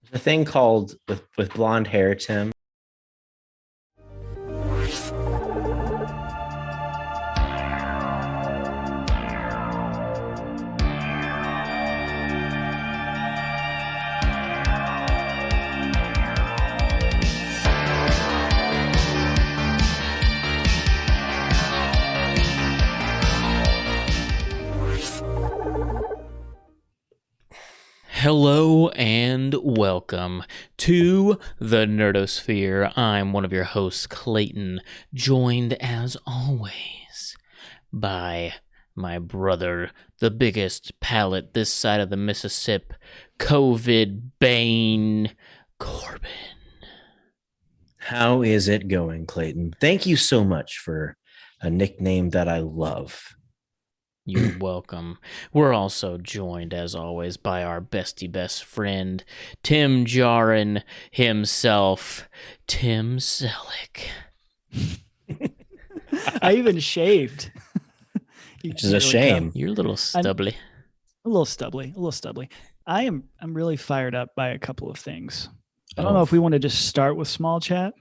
The thing called with blonde hair, Tim. Hello and welcome to the Nerdosphere. I'm one of your hosts, Clayton, joined as always by my brother, the biggest palate this side of the Mississippi, COVID Bane, Corbin. How is it going, Clayton? Thank you so much for a nickname that I love. You're welcome. We're also joined, as always, by our bestie best friend, Tim Jarin himself, Tim Selleck. I even shaved. Which is a shame. You're a little stubbly. A little stubbly. I'm really fired up by a couple of things. I don't know if we want to just start with small chat.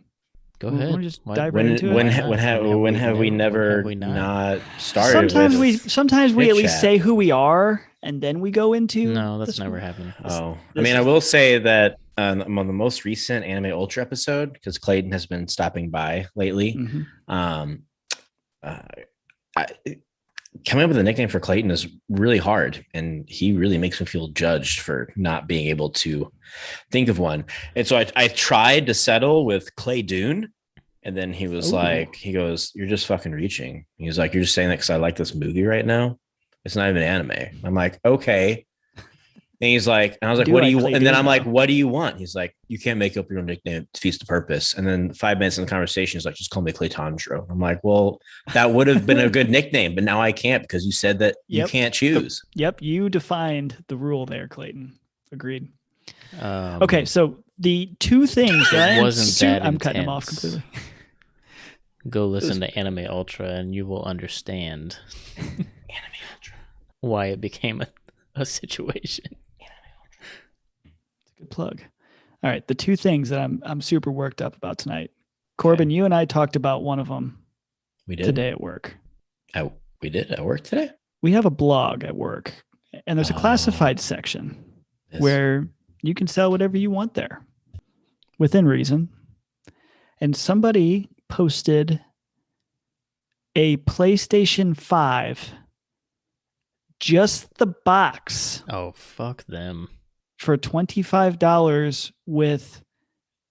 Go ahead. Want to just dive right into when it? when have we never not started? Sometimes we at least chat? say who we are, and then we go into. No, that's never happened. Oh, I mean, I will say that I'm on the most recent Anime Ultra episode because Clayton has been stopping by lately. Mm-hmm. Coming up with a nickname for Clayton is really hard, and he really makes me feel judged for not being able to think of one. And so I tried to settle with Clay Dune, and then he was he goes, "You're just fucking reaching." He was like, "You're just saying that because I like this movie right now. It's not even anime." I'm like, "Okay." And he's like, and I was like, "What do you want?" And then I'm like, "What do you want?" He's like, "You can't make up your own nickname. It defeats the purpose." And then 5 minutes in the conversation, he's like, "Just call me Claytandro." I'm like, "Well, that would have been a good nickname, but now I can't because you said that you can't choose." Yep, you defined the rule there, Clayton. Agreed. Okay, so the two things that I'm cutting him off completely. Go listen to Anime Ultra, and you will understand Anime Ultra why it became a situation. Good plug. All right, the two things that I'm super worked up about tonight. Corbin, you and I talked about one of them. We did today at work. We did at work today. We have a blog at work, and there's a classified section where you can sell whatever you want there, within reason. And somebody posted a PlayStation 5, just the box. Oh, fuck them. For $25 with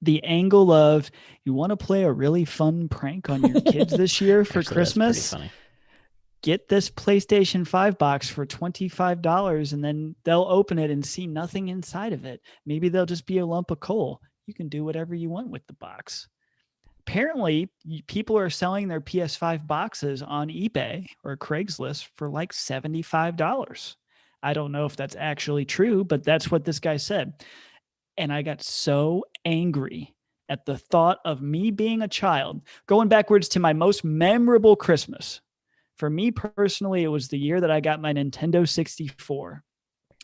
the angle of, you want to play a really fun prank on your kids this year for Christmas? That's pretty funny. Get this PlayStation 5 box for $25, and then they'll open it and see nothing inside of it. Maybe they'll just be a lump of coal. You can do whatever you want with the box. Apparently, people are selling their PS5 boxes on eBay or Craigslist for like $75. I don't know if that's actually true, but that's what this guy said. And I got so angry at the thought of me being a child, going backwards to my most memorable Christmas. For me personally, it was the year that I got my Nintendo 64.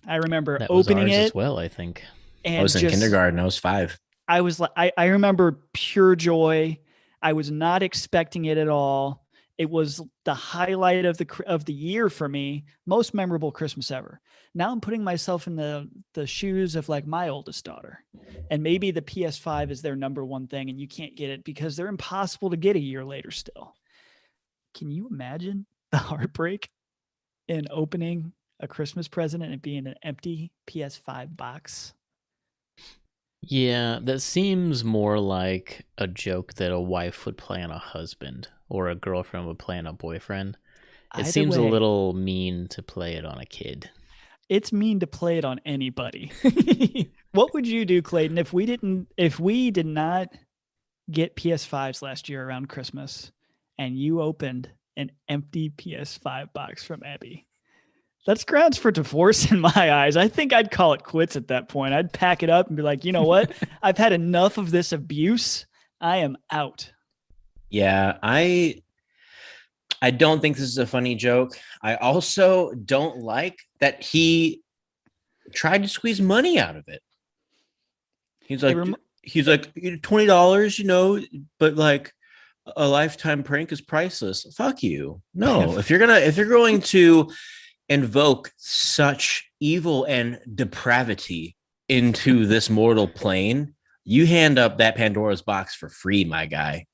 I remember opening it as well, I think. And I was in kindergarten. I was 5. I was like, I remember pure joy. I was not expecting it at all. It was the highlight of the year for me. Most memorable Christmas ever. Now I'm putting myself in the shoes of like my oldest daughter, and maybe the PS5 is their number one thing, and you can't get it because they're impossible to get a year later still. Can you imagine the heartbreak in opening a Christmas present and it being an empty PS5 box? Yeah, that seems more like a joke that a wife would play on a husband or a girlfriend would play on a boyfriend. It seems a little mean to play it on a kid. It's mean to play it on anybody. What would you do, Clayton, if we did not get PS5s last year around Christmas and you opened an empty PS5 box from Abby? That's grounds for divorce in my eyes. I think I'd call it quits at that point. I'd pack it up and be like, you know what? I've had enough of this abuse. I am out. Yeah, I don't think this is a funny joke. I also don't like that he tried to squeeze money out of it. He's like, $20, but like a lifetime prank is priceless. Fuck you. No, if you're going to invoke such evil and depravity into this mortal plane, you hand up that Pandora's box for free, my guy,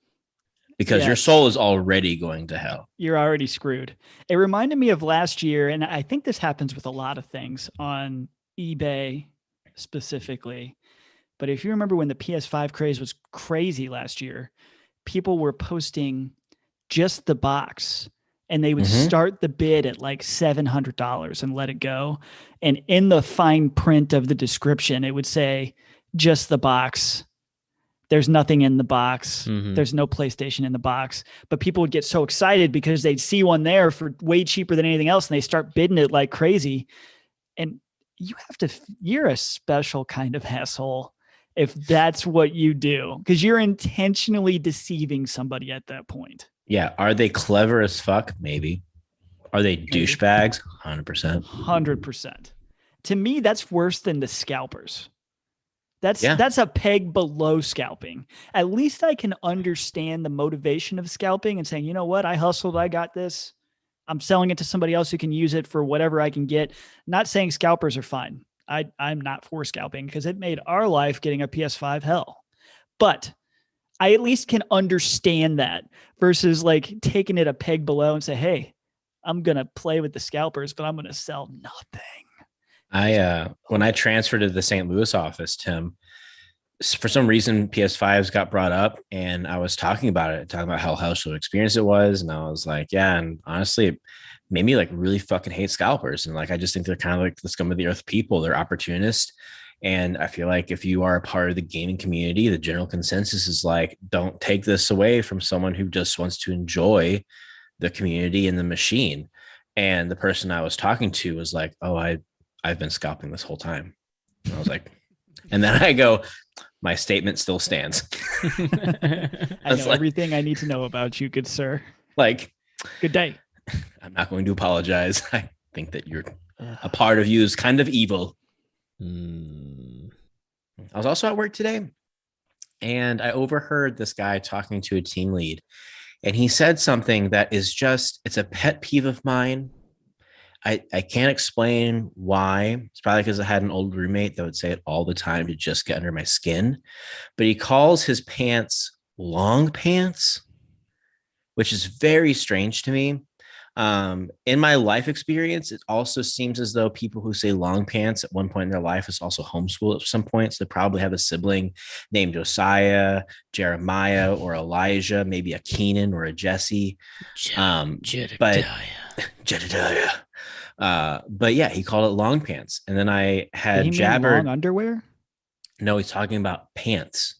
because your soul is already going to hell. You're already screwed. It reminded me of last year, and I think this happens with a lot of things on eBay specifically. But if you remember when the PS5 craze was crazy last year, people were posting just the box, and they would start the bid at like $700 and let it go. And in the fine print of the description, it would say just the box. There's nothing in the box. There's no PlayStation in the box. But people would get so excited because they'd see one there for way cheaper than anything else, and they start bidding it like crazy. And you're a special kind of asshole if that's what you do, because you're intentionally deceiving somebody at that point. Yeah. Are they clever as fuck? Maybe. Are they douchebags? 100%. 100%. To me, that's worse than the scalpers. That's a peg below scalping. At least I can understand the motivation of scalping and saying, you know what? I hustled. I got this. I'm selling it to somebody else who can use it for whatever I can get. Not saying scalpers are fine. I'm not for scalping because it made our life getting a PS5 hell. But I at least can understand that versus like taking it a peg below and say, hey, I'm going to play with the scalpers, but I'm going to sell nothing. When I transferred to the St. Louis office, Tim, for some reason PS5s got brought up, and I was talking about how hellish experience it was, and I was like, yeah, and honestly, it made me like really fucking hate scalpers, and like I just think they're kind of like the scum of the earth people. They're opportunists, and I feel like if you are a part of the gaming community, the general consensus is like, don't take this away from someone who just wants to enjoy the community and the machine. And the person I was talking to was like, oh, I've been scalping this whole time. And I was like, and then I go, my statement still stands. I know like, everything I need to know about you, good sir. Like, good day. I'm not going to apologize. I think that a part of you is kind of evil. I was also at work today, and I overheard this guy talking to a team lead, and he said something that is it's a pet peeve of mine. I can't explain why. It's probably because I had an old roommate that would say it all the time to just get under my skin. But he calls his pants long pants, which is very strange to me. In my life experience, it also seems as though people who say long pants at one point in their life is also homeschooled at some point. So they probably have a sibling named Josiah, Jeremiah, or Elijah, maybe a Keenan or a Jesse. Jedediah. But yeah, he called it long pants. And then I had jabbered. Long underwear? No, he's talking about pants.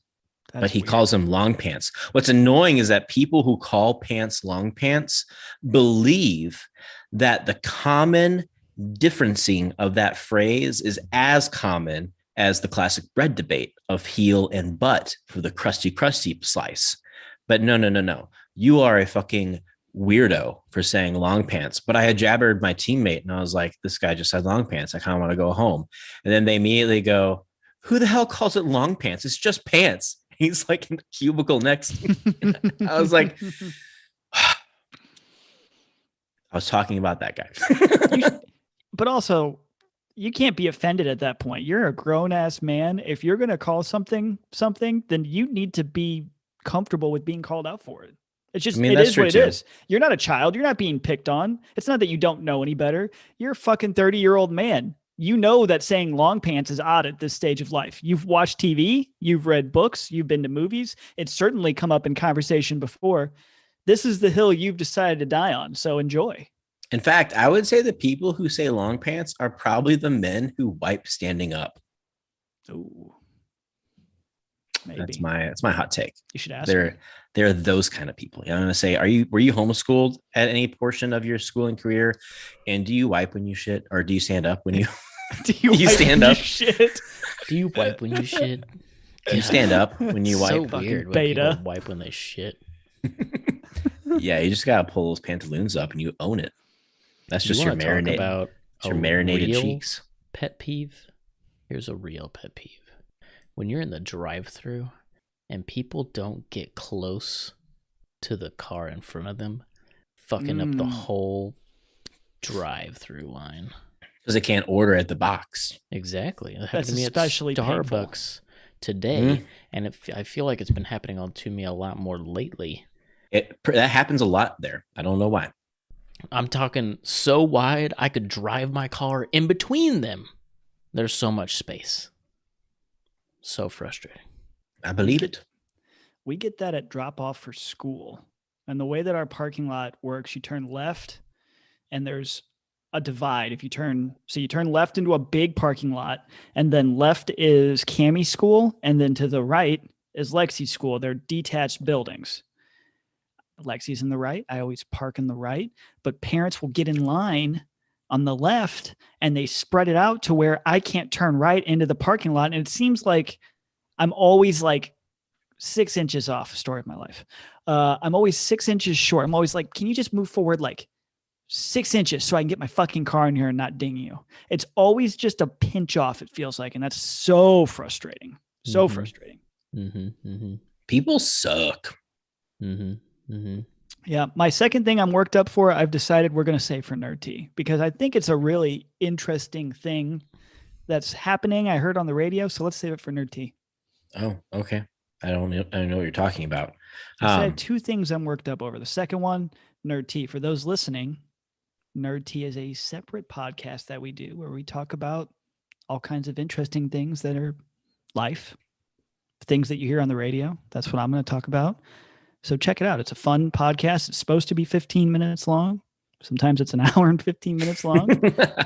But he calls them long pants. What's annoying is that people who call pants long pants believe that the common differencing of that phrase is as common as the classic bread debate of heel and butt for the crusty slice. But no. You are a fucking weirdo for saying long pants. But I had jabbered my teammate, and I was like, this guy just said long pants. I kind of want to go home. And then they immediately go, who the hell calls it long pants? It's just pants. He's like in the cubicle next to me. I was like, I was talking about that guy. But also, you can't be offended at that point. You're a grown ass man. If you're going to call something, then you need to be comfortable with being called out for it. It's just, it is what it is. You're not a child. You're not being picked on. It's not that you don't know any better. You're a fucking 30-year-old man. You know that saying long pants is odd at this stage of life. You've watched TV, you've read books, you've been to movies. It's certainly come up in conversation before. This is the hill you've decided to die on, so enjoy. In fact, I would say the people who say long pants are probably the men who wipe standing up. Ooh. Maybe. That's my hot take. You should ask. They're those kind of people. I'm going to say, were you homeschooled at any portion of your schooling career? And do you wipe when you shit, or do you stand up when you do you stand up? Shit? Do you wipe when you shit? Do you stand up when you wipe? So weird when beta. people wipe when they shit. Yeah, you just gotta pull those pantaloons up and you own it. That's just your marinated cheeks. Pet peeve. Here's a real pet peeve. when you're in the drive-thru and people don't get close to the car in front of them, fucking up the whole drive-through line. Because they can't order at the box. Exactly. It happened That's to me especially at Starbucks today, and I feel like it's been happening to me a lot more lately. That happens a lot there. I don't know why. I'm talking so wide, I could drive my car in between them. There's so much space. So frustrating. I believe it. We get that at drop off for school. And the way that our parking lot works, you turn left and there's a divide. You turn left into a big parking lot, and then left is Cammie School, and then to the right is Lexi School. They're detached buildings. Lexi's in the right. I always park in the right, but parents will get in line on the left and they spread it out to where I can't turn right into the parking lot. And it seems like I'm always like 6 inches off. Story of my life. I'm always 6 inches short. I'm always like, can you just move forward like 6 inches so I can get my fucking car in here and not ding you? It's always just a pinch off, it feels like. And that's so frustrating. So frustrating. People suck. Yeah. My second thing I'm worked up for, I've decided we're going to save for Nerd Tea, because I think it's a really interesting thing that's happening. I heard on the radio. So let's save it for Nerd Tea. Oh, okay. I don't know what you're talking about. I have two things I'm worked up over. The second one, Nerd Tea. For those listening, Nerd Tea is a separate podcast that we do where we talk about all kinds of interesting things that are life, things that you hear on the radio. That's what I'm going to talk about. So check it out. It's a fun podcast. It's supposed to be 15 minutes long. Sometimes it's an hour and 15 minutes long.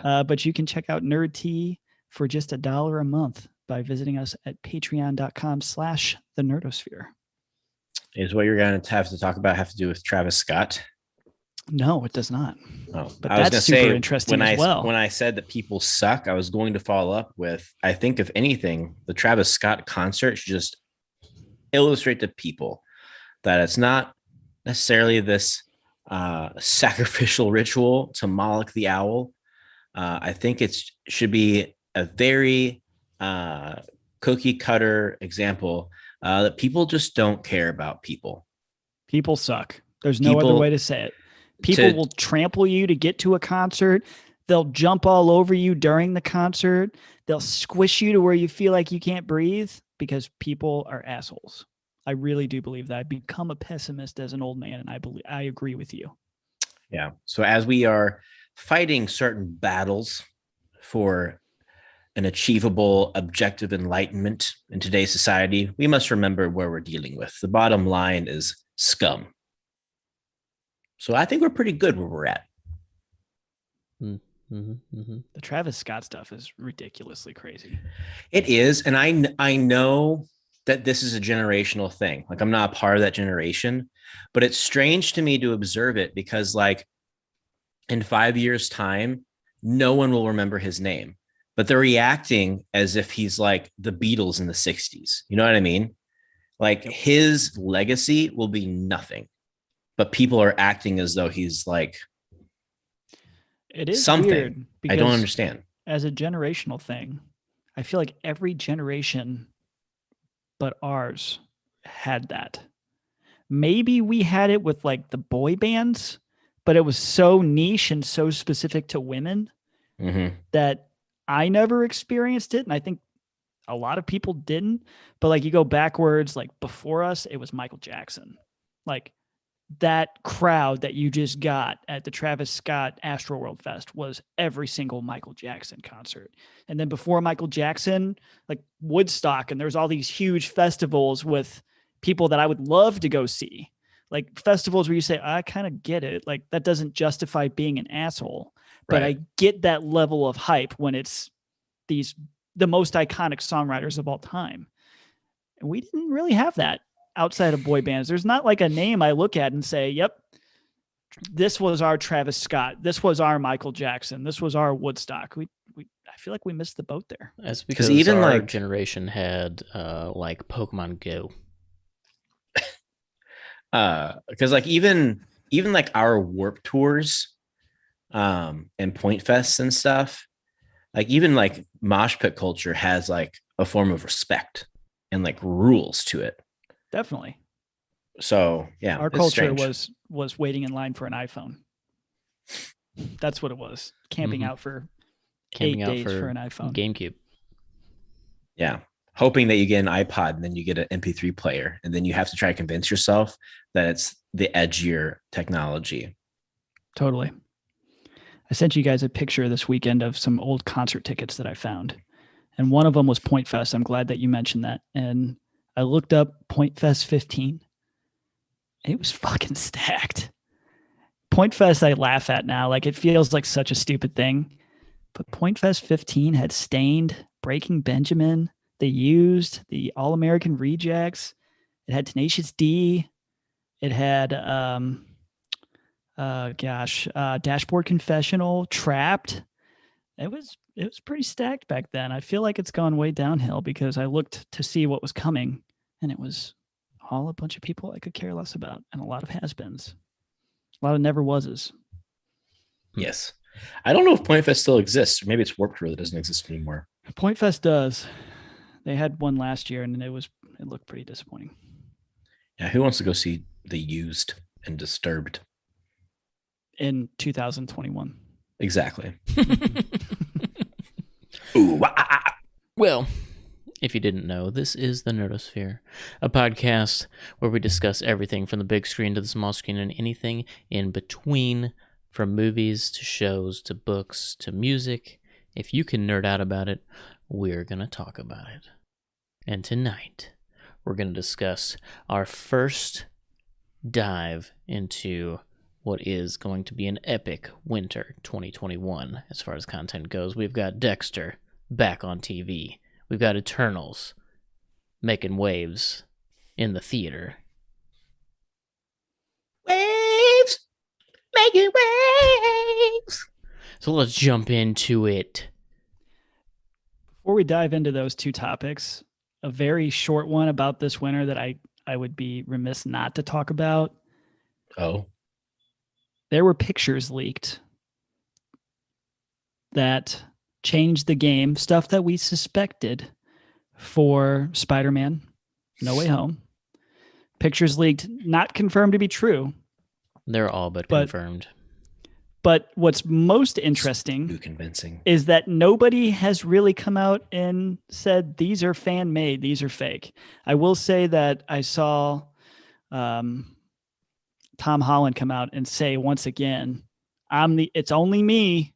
But you can check out Nerd Tea for just $1 a month by visiting us at patreon.com/thenerdosphere. Is what you're going to have to do with Travis Scott? No, it does not. Oh, but that's super interesting as well. When I said that people suck, I was going to follow up with, I think if anything, the Travis Scott concert should just illustrate to people that it's not necessarily this sacrificial ritual to Moloch the owl. I think it should be a very cookie cutter example that people just don't care about people. People suck. There's no other way to say it. People will trample you to get to a concert. They'll jump all over you during the concert. They'll squish you to where you feel like you can't breathe because people are assholes. I really do believe that. I've become a pessimist as an old man, and I agree with you. Yeah. So as we are fighting certain battles for an achievable objective enlightenment in today's society, we must remember where we're dealing with. The bottom line is scum. So I think we're pretty good where we're at. The Travis Scott stuff is ridiculously crazy. It is. And I know that this is a generational thing. Like, I'm not a part of that generation, but it's strange to me to observe it because, like, in 5 years' time, no one will remember his name, but they're reacting as if he's like the Beatles in the 60s. You know what I mean? Like, his legacy will be nothing, but people are acting as though he's like, it is something. Weird I don't understand. As a generational thing, I feel like every generation but ours had that. Maybe we had it with like the boy bands, but it was so niche and so specific to women that I never experienced it. And I think a lot of people didn't. But like, you go backwards, like before us, it was Michael Jackson. Like, that crowd that you just got at the Travis Scott Astroworld Fest was every single Michael Jackson concert. And then before Michael Jackson, like Woodstock, and there's all these huge festivals with people that I would love to go see. Like festivals where you say, I kind of get it. Like, that doesn't justify being an asshole, but I get that level of hype when it's the most iconic songwriters of all time. And we didn't really have that outside of boy bands. There's not like a name I look at and say, yep, this was our Travis Scott. This was our Michael Jackson. This was our Woodstock. I feel like we missed the boat there. That's because even our generation had like Pokemon Go. Because like even like our Warp Tours and Point Fests and stuff, like even like mosh pit culture has like a form of respect. and like rules to it. Definitely. So yeah, Our it's culture strange. was waiting in line for an iPhone. That's what it was. Camping Mhm. out for Camping 8 out days for for an iPhone. GameCube. Yeah. Hoping that you get an iPod and then you get an MP3 player. And then you have to try to convince yourself that it's the edgier technology. Totally. I sent you guys a picture this weekend of some old concert tickets that I found. And one of them was Point Fest. I'm glad that you mentioned that. And I looked up Point Fest 15. It was fucking stacked. Point Fest I laugh at now. Like it feels like such a stupid thing. But Point Fest 15 had Stained, Breaking Benjamin, The Used, the All American Rejects. It had Tenacious D. It had Dashboard Confessional, Trapped. It was pretty stacked back then. I feel like it's gone way downhill because I looked to see what was coming, and it was all a bunch of people I could care less about, and a lot of has-beens, a lot of never wases. Yes. I don't know if Point Fest still exists. Maybe it's Warped Tour that doesn't exist anymore. Point Fest does. They had one last year, and it looked pretty disappointing. Yeah, who wants to go see The Used and Disturbed? In 2021. Exactly. Ooh, Well, if you didn't know, this is the Nerdosphere, a podcast where we discuss everything from the big screen to the small screen and anything in between, from movies to shows to books to music. If you can nerd out about it, we're going to talk about it. And tonight, we're going to discuss our first dive into what is going to be an epic winter 2021 as far as content goes. We've got Dexter back on TV. We've got Eternals making waves in the theater. Waves, making waves. So let's jump into it. Before we dive into those two topics, a very short one about this winter that I would be remiss not to talk about. Oh. There were pictures leaked that changed the game, stuff that we suspected for Spider-Man No Way Home. Pictures leaked, not confirmed to be true. They're all but confirmed. But what's most interesting Too convincing is that nobody has really come out and said these are fan-made, these are fake. I will say that I saw Tom Holland come out and say once again, it's only me.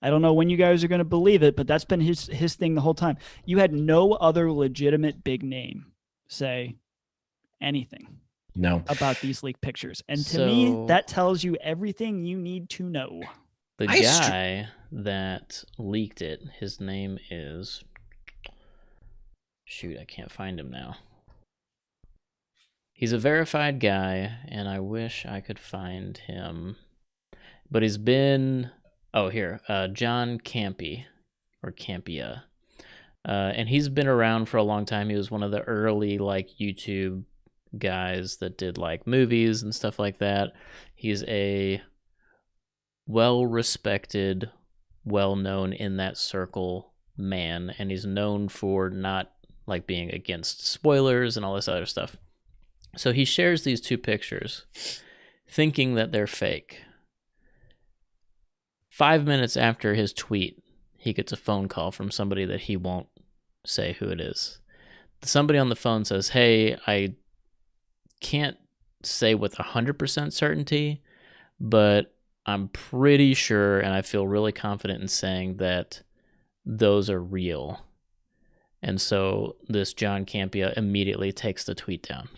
I don't know when you guys are going to believe it, but that's been his thing the whole time. You had no other legitimate big name say anything about these leaked pictures. And to me, that tells you everything you need to know. The guy that leaked it, his name is... Shoot, I can't find him now. He's a verified guy, and I wish I could find him. But he's been... Oh, here. John Campy, or Campia. And he's been around for a long time. He was one of the early, YouTube guys that did, movies and stuff like that. He's a well-respected, well-known in that circle man, and he's known for not, being against spoilers and all this other stuff. So he shares these two pictures, thinking that they're fake. 5 minutes after his tweet, he gets a phone call from somebody that he won't say who it is. Somebody on the phone says, "Hey, I can't say with 100% certainty, but I'm pretty sure, and I feel really confident in saying that those are real." And so this John Campia immediately takes the tweet down.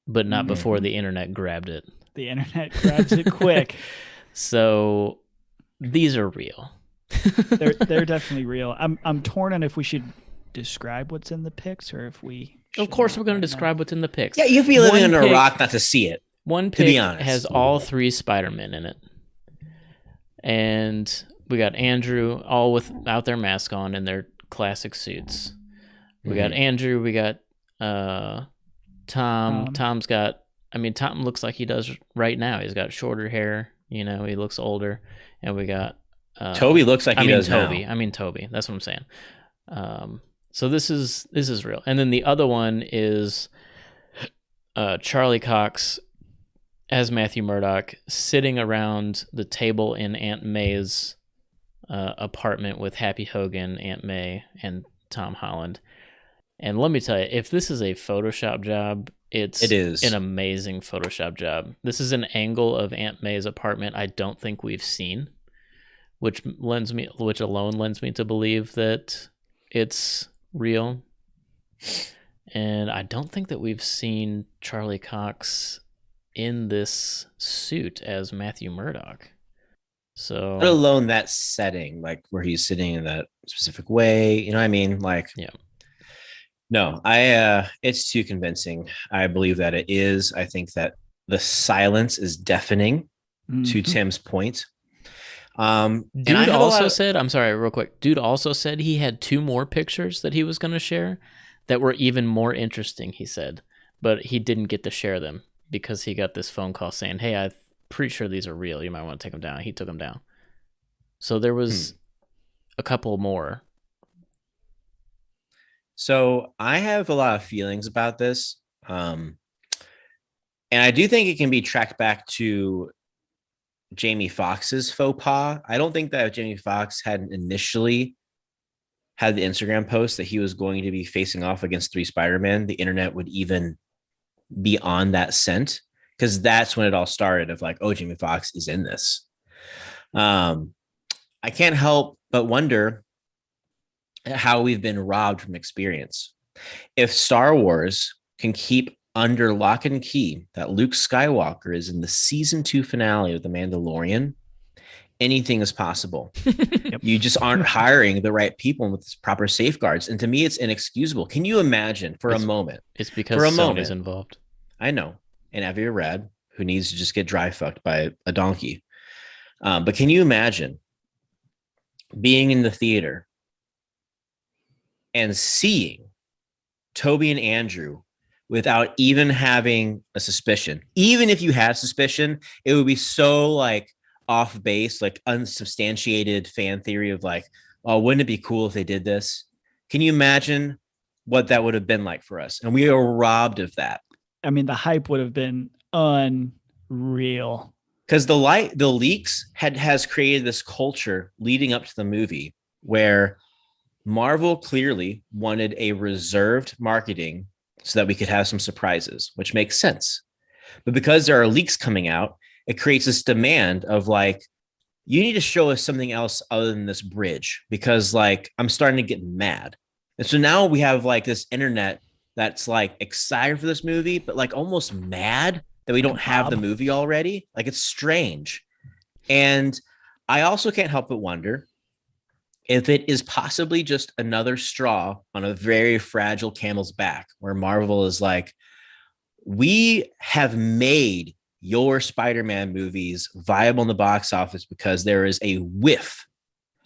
But not before the internet grabbed it. The internet grabs it quick. So these are real. They're definitely real. I'm torn on if we should describe what's in the pics or if we... Of course we're going to describe what's in the pics. Yeah, you have to be living under a rock not to see it. One pic has all three Spider-Men in it. And we got Andrew all without their mask on in their classic suits. We got Andrew, we got Tom. Tom's got... Tom looks like he does right now. He's got shorter hair. He looks older. And we got... Toby looks like he does Toby. now. Toby. That's what I'm saying. So this is real. And then the other one is Charlie Cox as Matthew Murdock sitting around the table in Aunt May's apartment with Happy Hogan, Aunt May, and Tom Holland. And let me tell you, if this is a Photoshop job, it is an amazing Photoshop job. This is an angle of Aunt May's apartment I don't think we've seen, which alone lends me to believe that it's real. And I don't think that we've seen Charlie Cox in this suit as Matthew Murdock. So let alone that setting, like where he's sitting in that specific way. You know what I mean? Like, yeah. No, it's too convincing. I believe that it is. I think that the silence is deafening to Tim's point. Dude also said, I'm sorry, real quick. Dude also said he had 2 more pictures that he was going to share that were even more interesting, he said, but he didn't get to share them because he got this phone call saying, hey, I'm pretty sure these are real. You might want to take them down. He took them down. So there was a couple more. So I have a lot of feelings about this. And I do think it can be tracked back to Jamie Foxx's faux pas. I don't think that if Jamie Foxx hadn't initially had the Instagram post that he was going to be facing off against 3 Spider-Man, the internet would even be on that scent, because that's when it all started of like, oh, Jamie Foxx is in this. I can't help but wonder how we've been robbed from experience. If Star Wars can keep under lock and key that Luke Skywalker is in the season 2 finale of The Mandalorian, anything is possible. You just aren't hiring the right people with proper safeguards. And to me, it's inexcusable. Can you imagine a moment? It's because Sony's involved. I know. And Avi Arad, who needs to just get dry fucked by a donkey. But can you imagine being in the theater and seeing Toby and Andrew without even having a suspicion? Even if you had suspicion, it would be so like off base, like unsubstantiated fan theory of like, oh, wouldn't it be cool if they did this? Can you imagine what that would have been like for us? And we are robbed of that. I mean, the hype would have been unreal. Because the leaks has created this culture leading up to the movie where Marvel clearly wanted a reserved marketing so that we could have some surprises, which makes sense. But because there are leaks coming out, it creates this demand of like, you need to show us something else other than this bridge, because like I'm starting to get mad. And so now we have like this internet that's like excited for this movie, but like almost mad that we don't have the movie already. Like it's strange. And I also can't help but wonder if it is possibly just another straw on a very fragile camel's back, where Marvel is like, we have made your Spider-Man movies viable in the box office because there is a whiff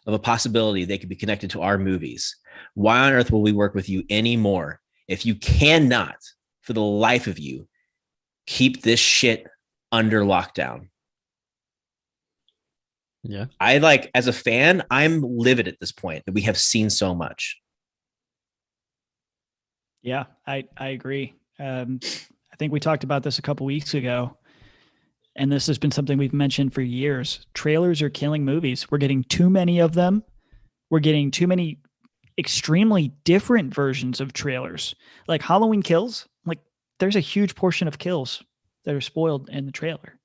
of a possibility they could be connected to our movies. Why on earth will we work with you anymore if you cannot, for the life of you, keep this shit under lockdown? Yeah. I like, as a fan, I'm livid at this point that we have seen so much. Yeah, I agree. I think we talked about this a couple weeks ago, and this has been something we've mentioned for years. Trailers are killing movies. We're getting too many of them. We're getting too many extremely different versions of trailers. Like Halloween Kills, like there's a huge portion of kills that are spoiled in the trailer.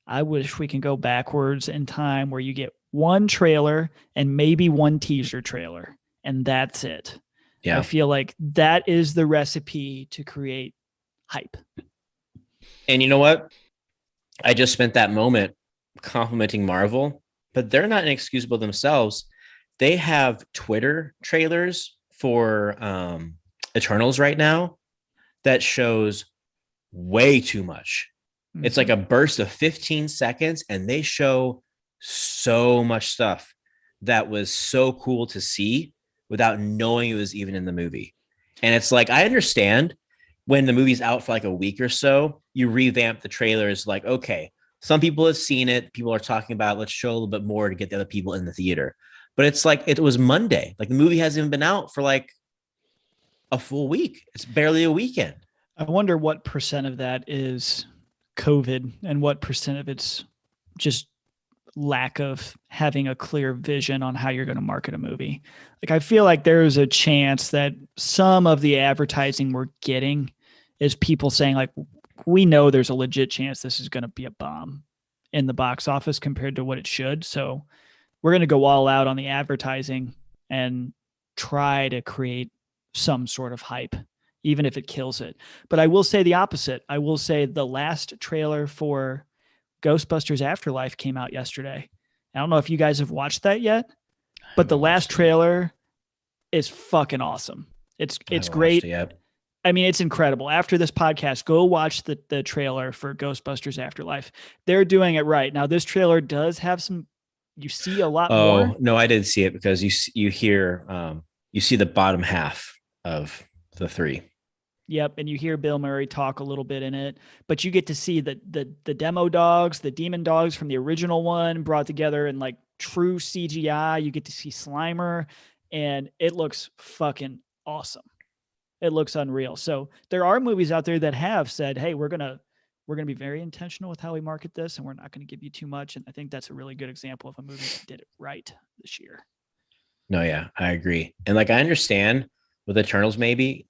I wish we can go backwards in time where you get one trailer and maybe one teaser trailer, and that's it. Yeah. I feel like that is the recipe to create hype. And you know what? I just spent that moment complimenting Marvel, but they're not inexcusable themselves. They have Twitter trailers for Eternals right now that shows way too much. Mm-hmm. It's like a burst of 15 seconds, and they show so much stuff that was so cool to see without knowing it was even in the movie. And it's like, I understand when the movie's out for like a week or so, you revamp the trailers like, okay, some people have seen it, people are talking about it, let's show a little bit more to get the other people in the theater. But it's like, it was Monday. Like the movie hasn't even been out for like a full week. It's barely a weekend. I wonder what percent of that is COVID and what percent of it's just lack of having a clear vision on how you're going to market a movie. Like, I feel like there's a chance that some of the advertising we're getting is people saying, like, we know there's a legit chance this is going to be a bomb in the box office compared to what it should. So we're going to go all out on the advertising and try to create some sort of hype, even if it kills it. But I will say the opposite. I will say the last trailer for Ghostbusters Afterlife came out yesterday. I don't know if you guys have watched that yet, but the last trailer is fucking awesome. It's great. I mean, it's incredible. After this podcast, go watch the trailer for Ghostbusters Afterlife. They're doing it right. Now, this trailer does have some, you see a lot more. Oh, no, I didn't see it because you hear, you see the bottom half of the 3. Yep, and you hear Bill Murray talk a little bit in it, but you get to see the demo dogs, the demon dogs from the original one brought together in like true CGI. You get to see Slimer, and it looks fucking awesome. It looks unreal. So there are movies out there that have said, "Hey, we're gonna be very intentional with how we market this, and we're not going to give you too much." And I think that's a really good example of a movie that did it right this year. No, yeah, I agree. And like, I understand with Eternals, maybe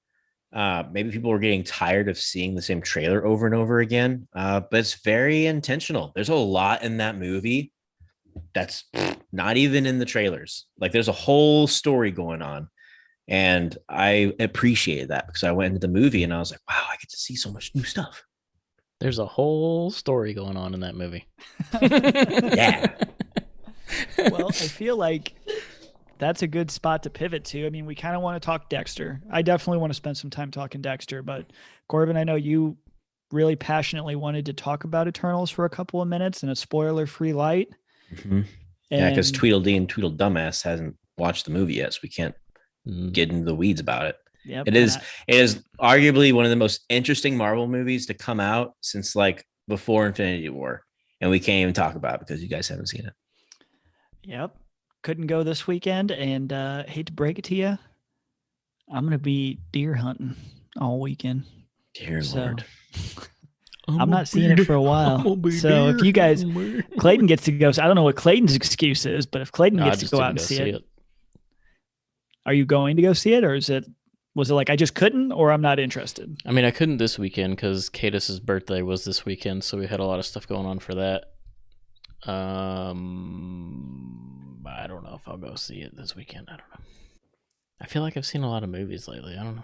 people were getting tired of seeing the same trailer over and over again. But it's very intentional. There's a lot in that movie that's not even in the trailers. Like, there's a whole story going on. And I appreciated that because I went into the movie and I was like, wow, I get to see so much new stuff. There's a whole story going on in that movie. Yeah. Well, I feel like that's a good spot to pivot to. I mean, we kind of want to talk Dexter. I definitely want to spend some time talking Dexter, but Corbin, I know you really passionately wanted to talk about Eternals for a couple of minutes in a spoiler-free light. Mm-hmm. Yeah, because Tweedledee and Tweedledumbass hasn't watched the movie yet, so we can't get into the weeds about it. Yep, it is arguably one of the most interesting Marvel movies to come out since like before Infinity War, and we can't even talk about it because you guys haven't seen it. Yep. Couldn't go this weekend, and hate to break it to you, I'm gonna be deer hunting all weekend. Dear Lord. I'm not seeing it for a while. So if you guys, Clayton gets to go. So I don't know what Clayton's excuse is, but if Clayton gets to go out and see it, are you going to go see it, or was it like I just couldn't, or I'm not interested? I mean, I couldn't this weekend because Cadis's birthday was this weekend, so we had a lot of stuff going on for that. I don't know if I'll go see it this weekend. I don't know. I feel like I've seen a lot of movies lately. I don't know.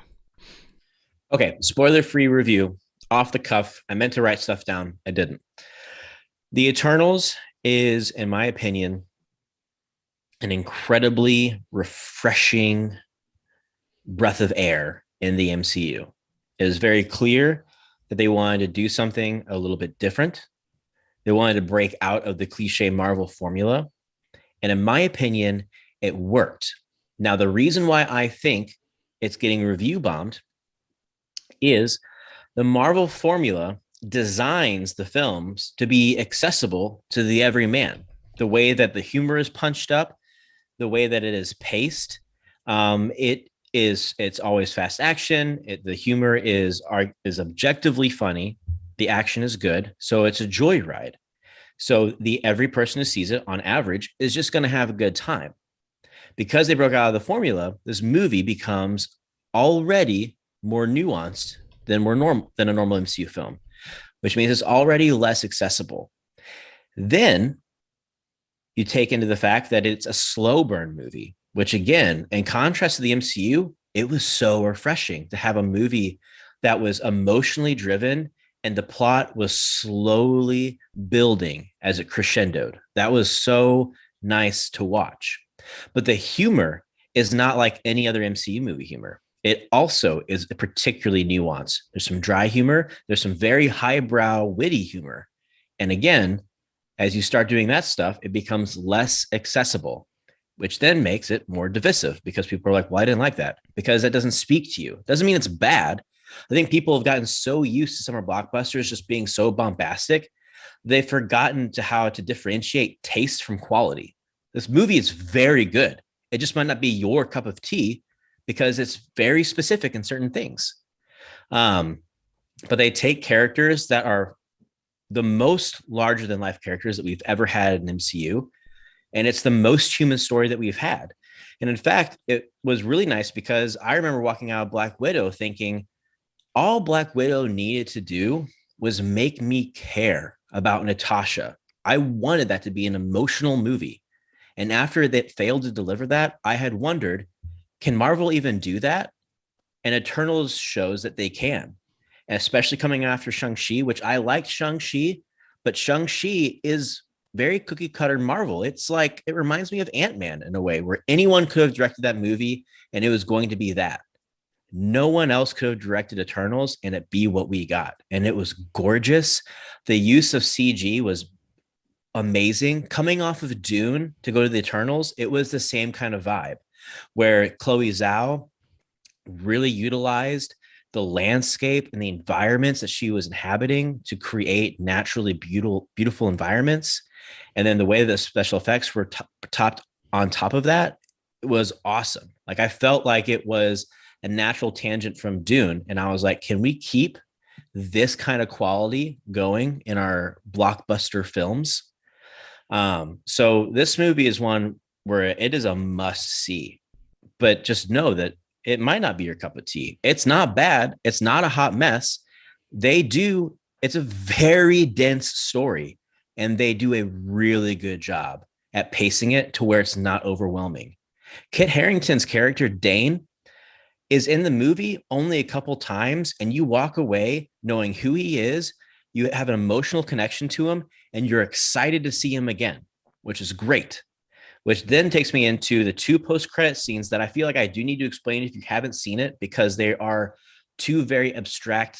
Okay, spoiler-free review. Off the cuff. I meant to write stuff down. I didn't. The Eternals is, in my opinion, an incredibly refreshing breath of air in the MCU. It is very clear that they wanted to do something a little bit different. They wanted to break out of the cliche Marvel formula. And in my opinion, it worked. Now, the reason why I think it's getting review bombed is the Marvel formula designs the films to be accessible to the everyman. The way that the humor is punched up, the way that it is paced, it's always fast action. The humor is objectively funny. The action is good. So it's a joyride. So every person who sees it on average is just going to have a good time. Because they broke out of the formula, this movie becomes already more nuanced than a normal MCU film, which means it's already less accessible. Then you take into the fact that it's a slow burn movie, which again, in contrast to the MCU, it was so refreshing to have a movie that was emotionally driven and the plot was slowly building as it crescendoed. That was so nice to watch. But the humor is not like any other MCU movie humor. It also is particularly nuanced. There's some dry humor. There's some very highbrow, witty humor. And again, as you start doing that stuff, it becomes less accessible, which then makes it more divisive because people are like, well, I didn't like that because that doesn't speak to you. Doesn't mean it's bad. I think people have gotten so used to summer blockbusters just being so bombastic, they've forgotten how to differentiate taste from quality. This movie is very good. It just might not be your cup of tea because it's very specific in certain things. But they take characters that are the most larger than life characters that we've ever had in MCU, and it's the most human story that we've had. And in fact, it was really nice because I remember walking out of Black Widow thinking all Black Widow needed to do was make me care about Natasha. I wanted that to be an emotional movie. And after that failed to deliver that, I had wondered, can Marvel even do that? And Eternals shows that they can, and especially coming after Shang-Chi, which I liked Shang-Chi, but Shang-Chi is very cookie cutter Marvel. It's like, it reminds me of Ant-Man in a way where anyone could have directed that movie and it was going to be that. No one else could have directed Eternals and it be what we got. And it was gorgeous. The use of CG was amazing. Coming off of Dune to go to the Eternals, it was the same kind of vibe where Chloe Zhao really utilized the landscape and the environments that she was inhabiting to create naturally beautiful environments. And then the way the special effects were topped on top of that, it was awesome. Like, I felt like it was a natural tangent from Dune. And I was like, can we keep this kind of quality going in our blockbuster films? So this movie is one where it is a must see, but just know that it might not be your cup of tea. It's not bad. It's not a hot mess. It's a very dense story, and they do a really good job at pacing it to where it's not overwhelming. Kit Harington's character, Dane, is in the movie only a couple times, and you walk away knowing who he is. You have an emotional connection to him, and you're excited to see him again, which is great. Which then takes me into the two post-credit scenes that I feel like I do need to explain if you haven't seen it, because they are two very abstract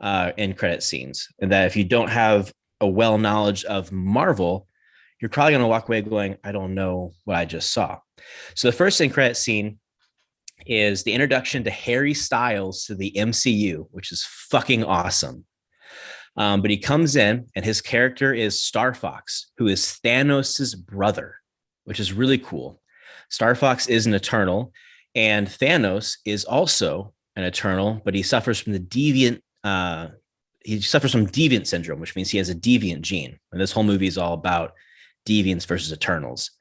end credit scenes. And that if you don't have a well knowledge of Marvel, you're probably going to walk away going, I don't know what I just saw. So the first end credit scene is the introduction to Harry Styles to the MCU, which is fucking awesome. But he comes in and his character is Star Fox, who is Thanos' brother, which is really cool. Star Fox is an Eternal, and Thanos is also an Eternal, but he suffers from deviant syndrome, which means he has a deviant gene. And this whole movie is all about deviants versus Eternals.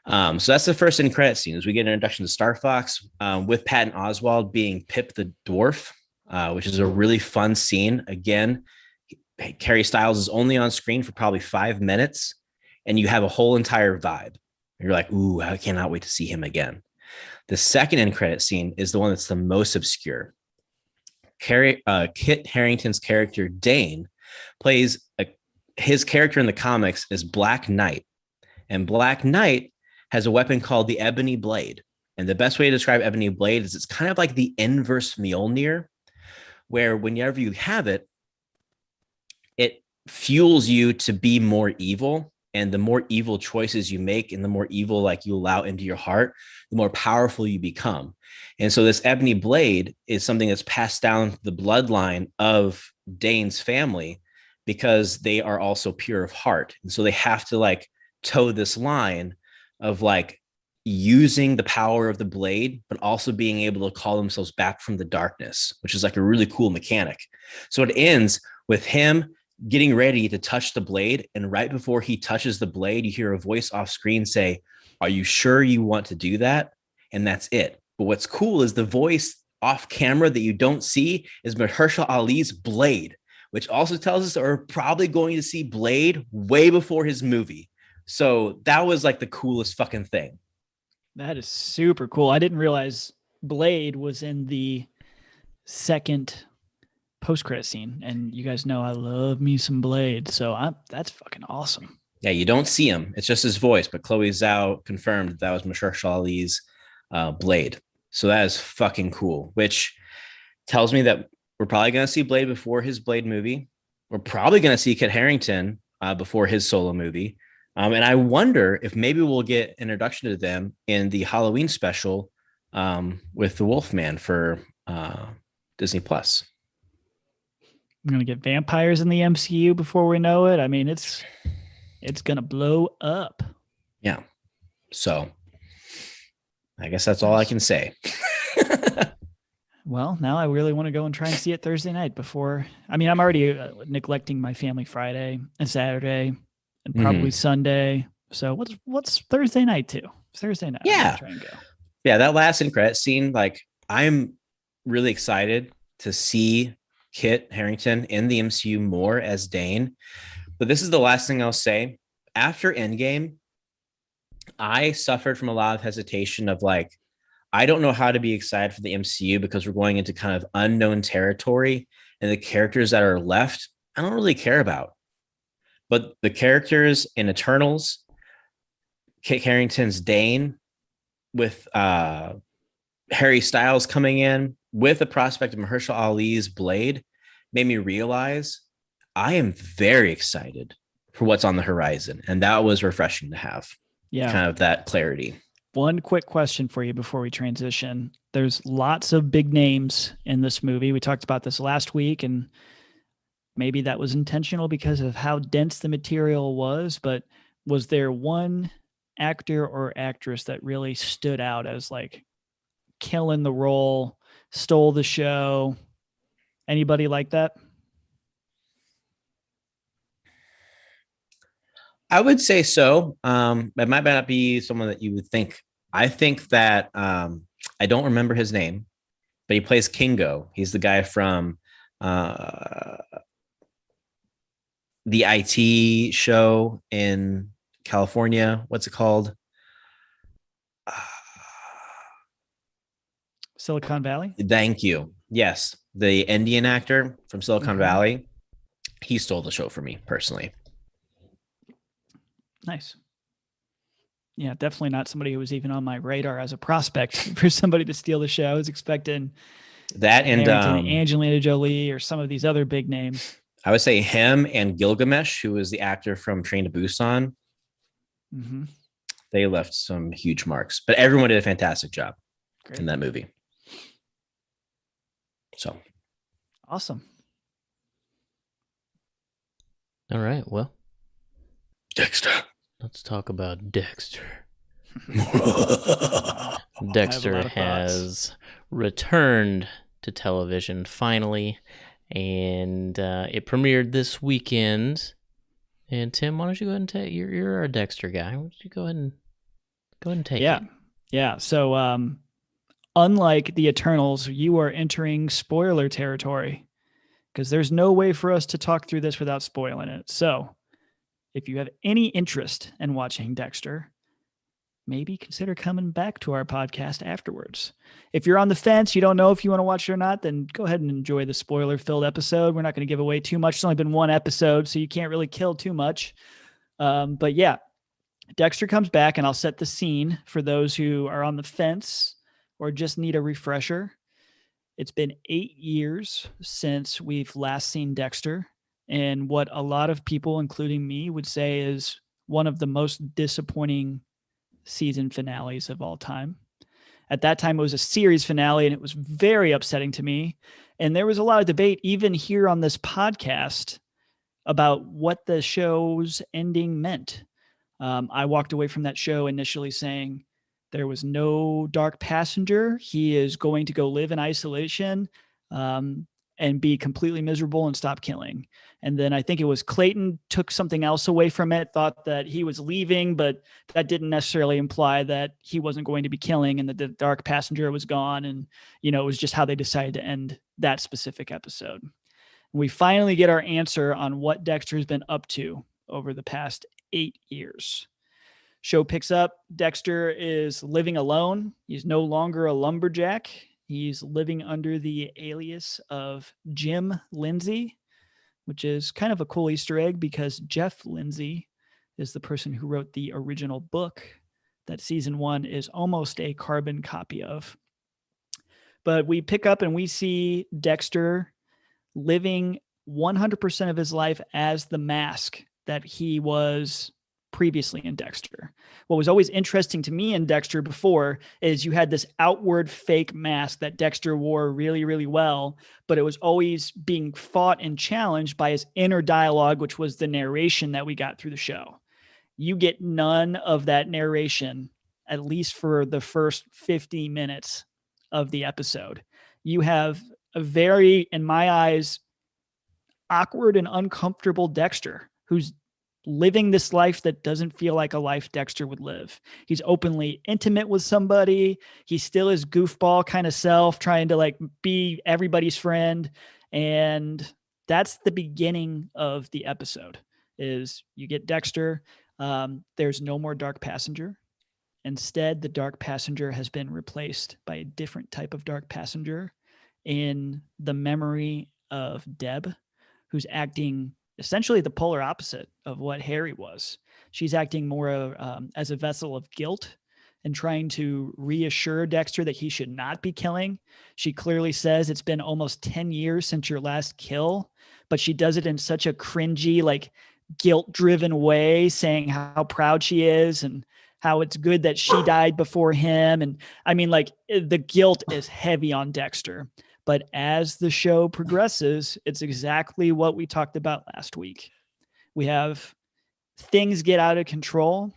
So that's the first end credit scene, as we get an introduction to Star Fox, with Patton Oswalt being Pip the Dwarf, which is a really fun scene. Again, Harry Styles is only on screen for probably 5 minutes, and you have a whole entire vibe. You're like, ooh, I cannot wait to see him again. The second end credit scene is the one that's the most obscure. Kit Harington's character, Dane, plays his character in the comics is Black Knight. And Black Knight has a weapon called the Ebony Blade. And the best way to describe Ebony Blade is it's kind of like the inverse Mjolnir, where whenever you have it, it fuels you to be more evil. And the more evil choices you make and the more evil like you allow into your heart, the more powerful you become. And so this Ebony Blade is something that's passed down the bloodline of Dane's family, because they are also pure of heart. And so they have to like toe this line of like using the power of the blade, but also being able to call themselves back from the darkness, which is like a really cool mechanic. So it ends with him getting ready to touch the blade. And right before he touches the blade, you hear a voice off screen say, "Are you sure you want to do that?" And that's it. But what's cool is the voice off camera that you don't see is Mahershala Ali's Blade, which also tells us that we're probably going to see Blade way before his movie. So that was like the coolest fucking thing. That is super cool. I didn't realize Blade was in the second post-credit scene, and you guys know I love me some Blade, so that's fucking awesome. Yeah, you don't see him. It's just his voice, but Chloe Zhao confirmed that was Mahershala Ali's Blade. So that is fucking cool, which tells me that we're probably going to see Blade before his Blade movie. We're probably going to see Kit Harington before his solo movie. And I wonder if maybe we'll get introduction to them in the Halloween special with the Wolfman for Disney Plus. We're going to get vampires in the MCU before we know it. I mean, it's going to blow up. Yeah. So I guess that's all I can say. Well, now I really want to go and try and see it Thursday night before. I mean, I'm already neglecting my family Friday and Saturday and probably Sunday. So what's Thursday night too? Thursday night, I'm gonna try and go. Yeah, that last end credit scene, like I'm really excited to see Kit Harington in the MCU more as Dane. But this is the last thing I'll say. After Endgame, I suffered from a lot of hesitation of like, I don't know how to be excited for the MCU because we're going into kind of unknown territory, and the characters that are left, I don't really care about. But the characters in Eternals, Kit Harington's Dane, with Harry Styles coming in, with the prospect of Mahershala Ali's Blade, made me realize I am very excited for what's on the horizon. And that was refreshing to have. Yeah. Kind of that clarity. One quick question for you before we transition. There's lots of big names in this movie. We talked about this last week, and maybe that was intentional because of how dense the material was, but was there one actor or actress that really stood out as like killing the role, stole the show? Anybody like that? I would say so. It might not be someone that you would think. I think that I don't remember his name, but he plays Kingo. He's the guy from the IT show in California. What's it called? Silicon Valley? Thank you. Yes. The Indian actor from Silicon Valley. He stole the show for me personally. Nice. Yeah, definitely not somebody who was even on my radar as a prospect for somebody to steal the show. I was expecting that and Angelina Jolie or some of these other big names. I would say him and Gilgamesh, who was the actor from Train to Busan. They left some huge marks, but everyone did a fantastic job in that movie. So awesome. All right. Well, Dexter. Let's talk about Dexter. Dexter has returned to television finally, and it premiered this weekend. And Tim, why don't you go ahead and take? You're our Dexter guy. Why don't you go ahead and take it? Yeah. So, unlike the Eternals, you are entering spoiler territory because there's no way for us to talk through this without spoiling it. So, if you have any interest in watching Dexter, maybe consider coming back to our podcast afterwards. If you're on the fence, you don't know if you want to watch it or not, then go ahead and enjoy the spoiler-filled episode. We're not going to give away too much. It's only been one episode, so you can't really kill too much. But yeah, Dexter comes back, and I'll set the scene for those who are on the fence or just need a refresher. It's been 8 years since we've last seen Dexter. And what a lot of people, including me, would say is one of the most disappointing season finales of all time. At that time, it was a series finale, and it was very upsetting to me. And there was a lot of debate, even here on this podcast, about what the show's ending meant. I walked away from that show initially saying there was no dark passenger. He is going to go live in isolation and be completely miserable and stop killing. And then I think it was Clayton took something else away from it, thought that he was leaving, but that didn't necessarily imply that he wasn't going to be killing and that the dark passenger was gone. And, you know, it was just how they decided to end that specific episode. And we finally get our answer on what Dexter's been up to over the past 8 years. Show picks up. Dexter is living alone. He's no longer a lumberjack. He's living under the alias of Jim Lindsay, which is kind of a cool Easter egg because Jeff Lindsay is the person who wrote the original book that season 1 is almost a carbon copy of. But we pick up and we see Dexter living 100% of his life as the mask that he was previously in Dexter. What was always interesting to me in Dexter before is you had this outward fake mask that Dexter wore really, really well, but it was always being fought and challenged by his inner dialogue, which was the narration that we got through the show. You get none of that narration, at least for the first 50 minutes of the episode. You have a very, in my eyes, awkward and uncomfortable Dexter who's living this life that doesn't feel like a life Dexter would live. He's openly intimate with somebody. He's still his goofball kind of self, trying to like be everybody's friend. And that's the beginning of the episode. Is you get Dexter. There's no more dark passenger. Instead, the dark passenger has been replaced by a different type of dark passenger in the memory of Deb, who's acting essentially the polar opposite of what Harry was. She's acting more as a vessel of guilt and trying to reassure Dexter that he should not be killing. She clearly says it's been almost 10 years since your last kill, but she does it in such a cringy, like guilt-driven way, saying how proud she is and how it's good that she died before him. And I mean, like the guilt is heavy on Dexter. But as the show progresses, it's exactly what we talked about last week. We have things get out of control.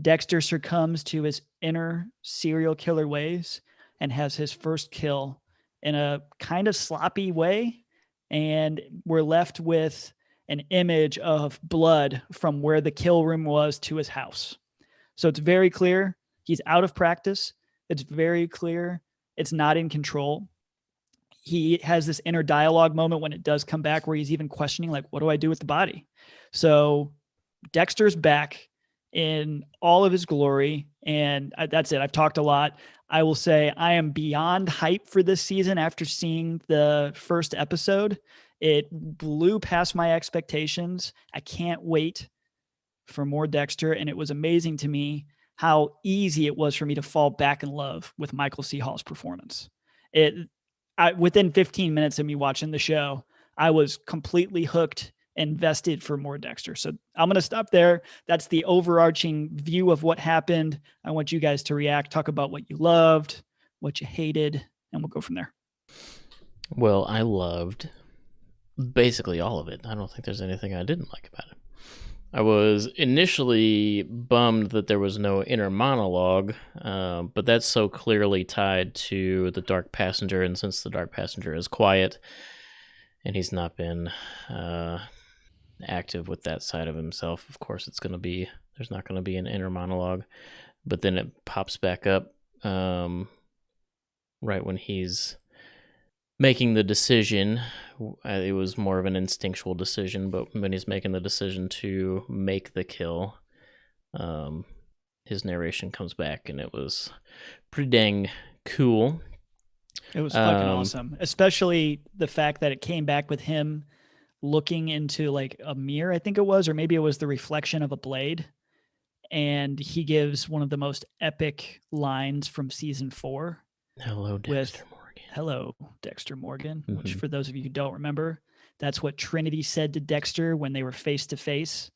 Dexter succumbs to his inner serial killer ways and has his first kill in a kind of sloppy way. And we're left with an image of blood from where the kill room was to his house. So it's very clear he's out of practice. It's very clear it's not in control. He has this inner dialogue moment when it does come back where he's even questioning, like, what do I do with the body? So Dexter's back in all of his glory. And that's it. I've talked a lot. I will say I am beyond hype for this season after seeing the first episode. It blew past my expectations. I can't wait for more Dexter. And it was amazing to me how easy it was for me to fall back in love with Michael C. Hall's performance. Within 15 minutes of me watching the show, I was completely hooked and invested for more Dexter. So I'm going to stop there. That's the overarching view of what happened. I want you guys to react, talk about what you loved, what you hated, and we'll go from there. Well, I loved basically all of it. I don't think there's anything I didn't like about it. I was initially bummed that there was no inner monologue, but that's so clearly tied to the Dark Passenger, and since the Dark Passenger is quiet, and he's not been active with that side of himself, of course there's not going to be an inner monologue, but then it pops back up right when he's making the decision. It was more of an instinctual decision, but when he's making the decision to make the kill, his narration comes back, and it was pretty dang cool. It was fucking awesome, especially the fact that it came back with him looking into like a mirror, I think it was, or maybe it was the reflection of a blade. And he gives one of the most epic lines from season 4. Hello, Dexter Morgan. Hello, Dexter Morgan, which for those of you who don't remember, that's what Trinity said to Dexter when they were face to face,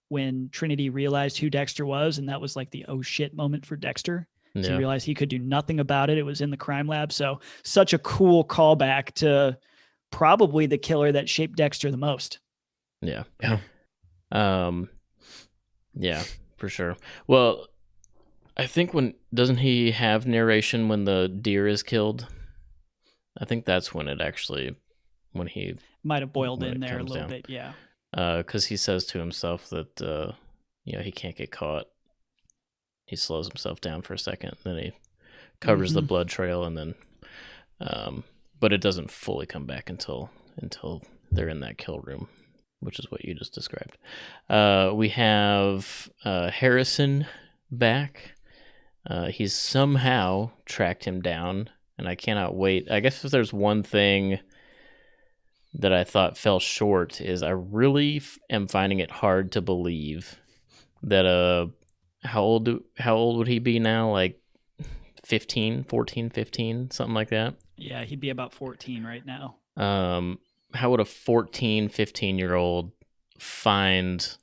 when Trinity realized who Dexter was. And that was like the oh shit moment for Dexter. Yeah. So he realized he could do nothing about it. It was in the crime lab. So such a cool callback to probably the killer that shaped Dexter the most. Yeah. Yeah, for sure. Well, I think doesn't he have narration when the deer is killed? I think that's when he might have boiled in there a little bit. Yeah. Because he says to himself that, he can't get caught. He slows himself down for a second, then he covers the blood trail, and then, but it doesn't fully come back until they're in that kill room, which is what you just described. We have Harrison back. He's somehow tracked him down, and I cannot wait. I guess if there's one thing that I thought fell short is I really am finding it hard to believe that how old would he be now? Like 14, 15, something like that? Yeah, he'd be about 14 right now. How would a 14, 15-year-old find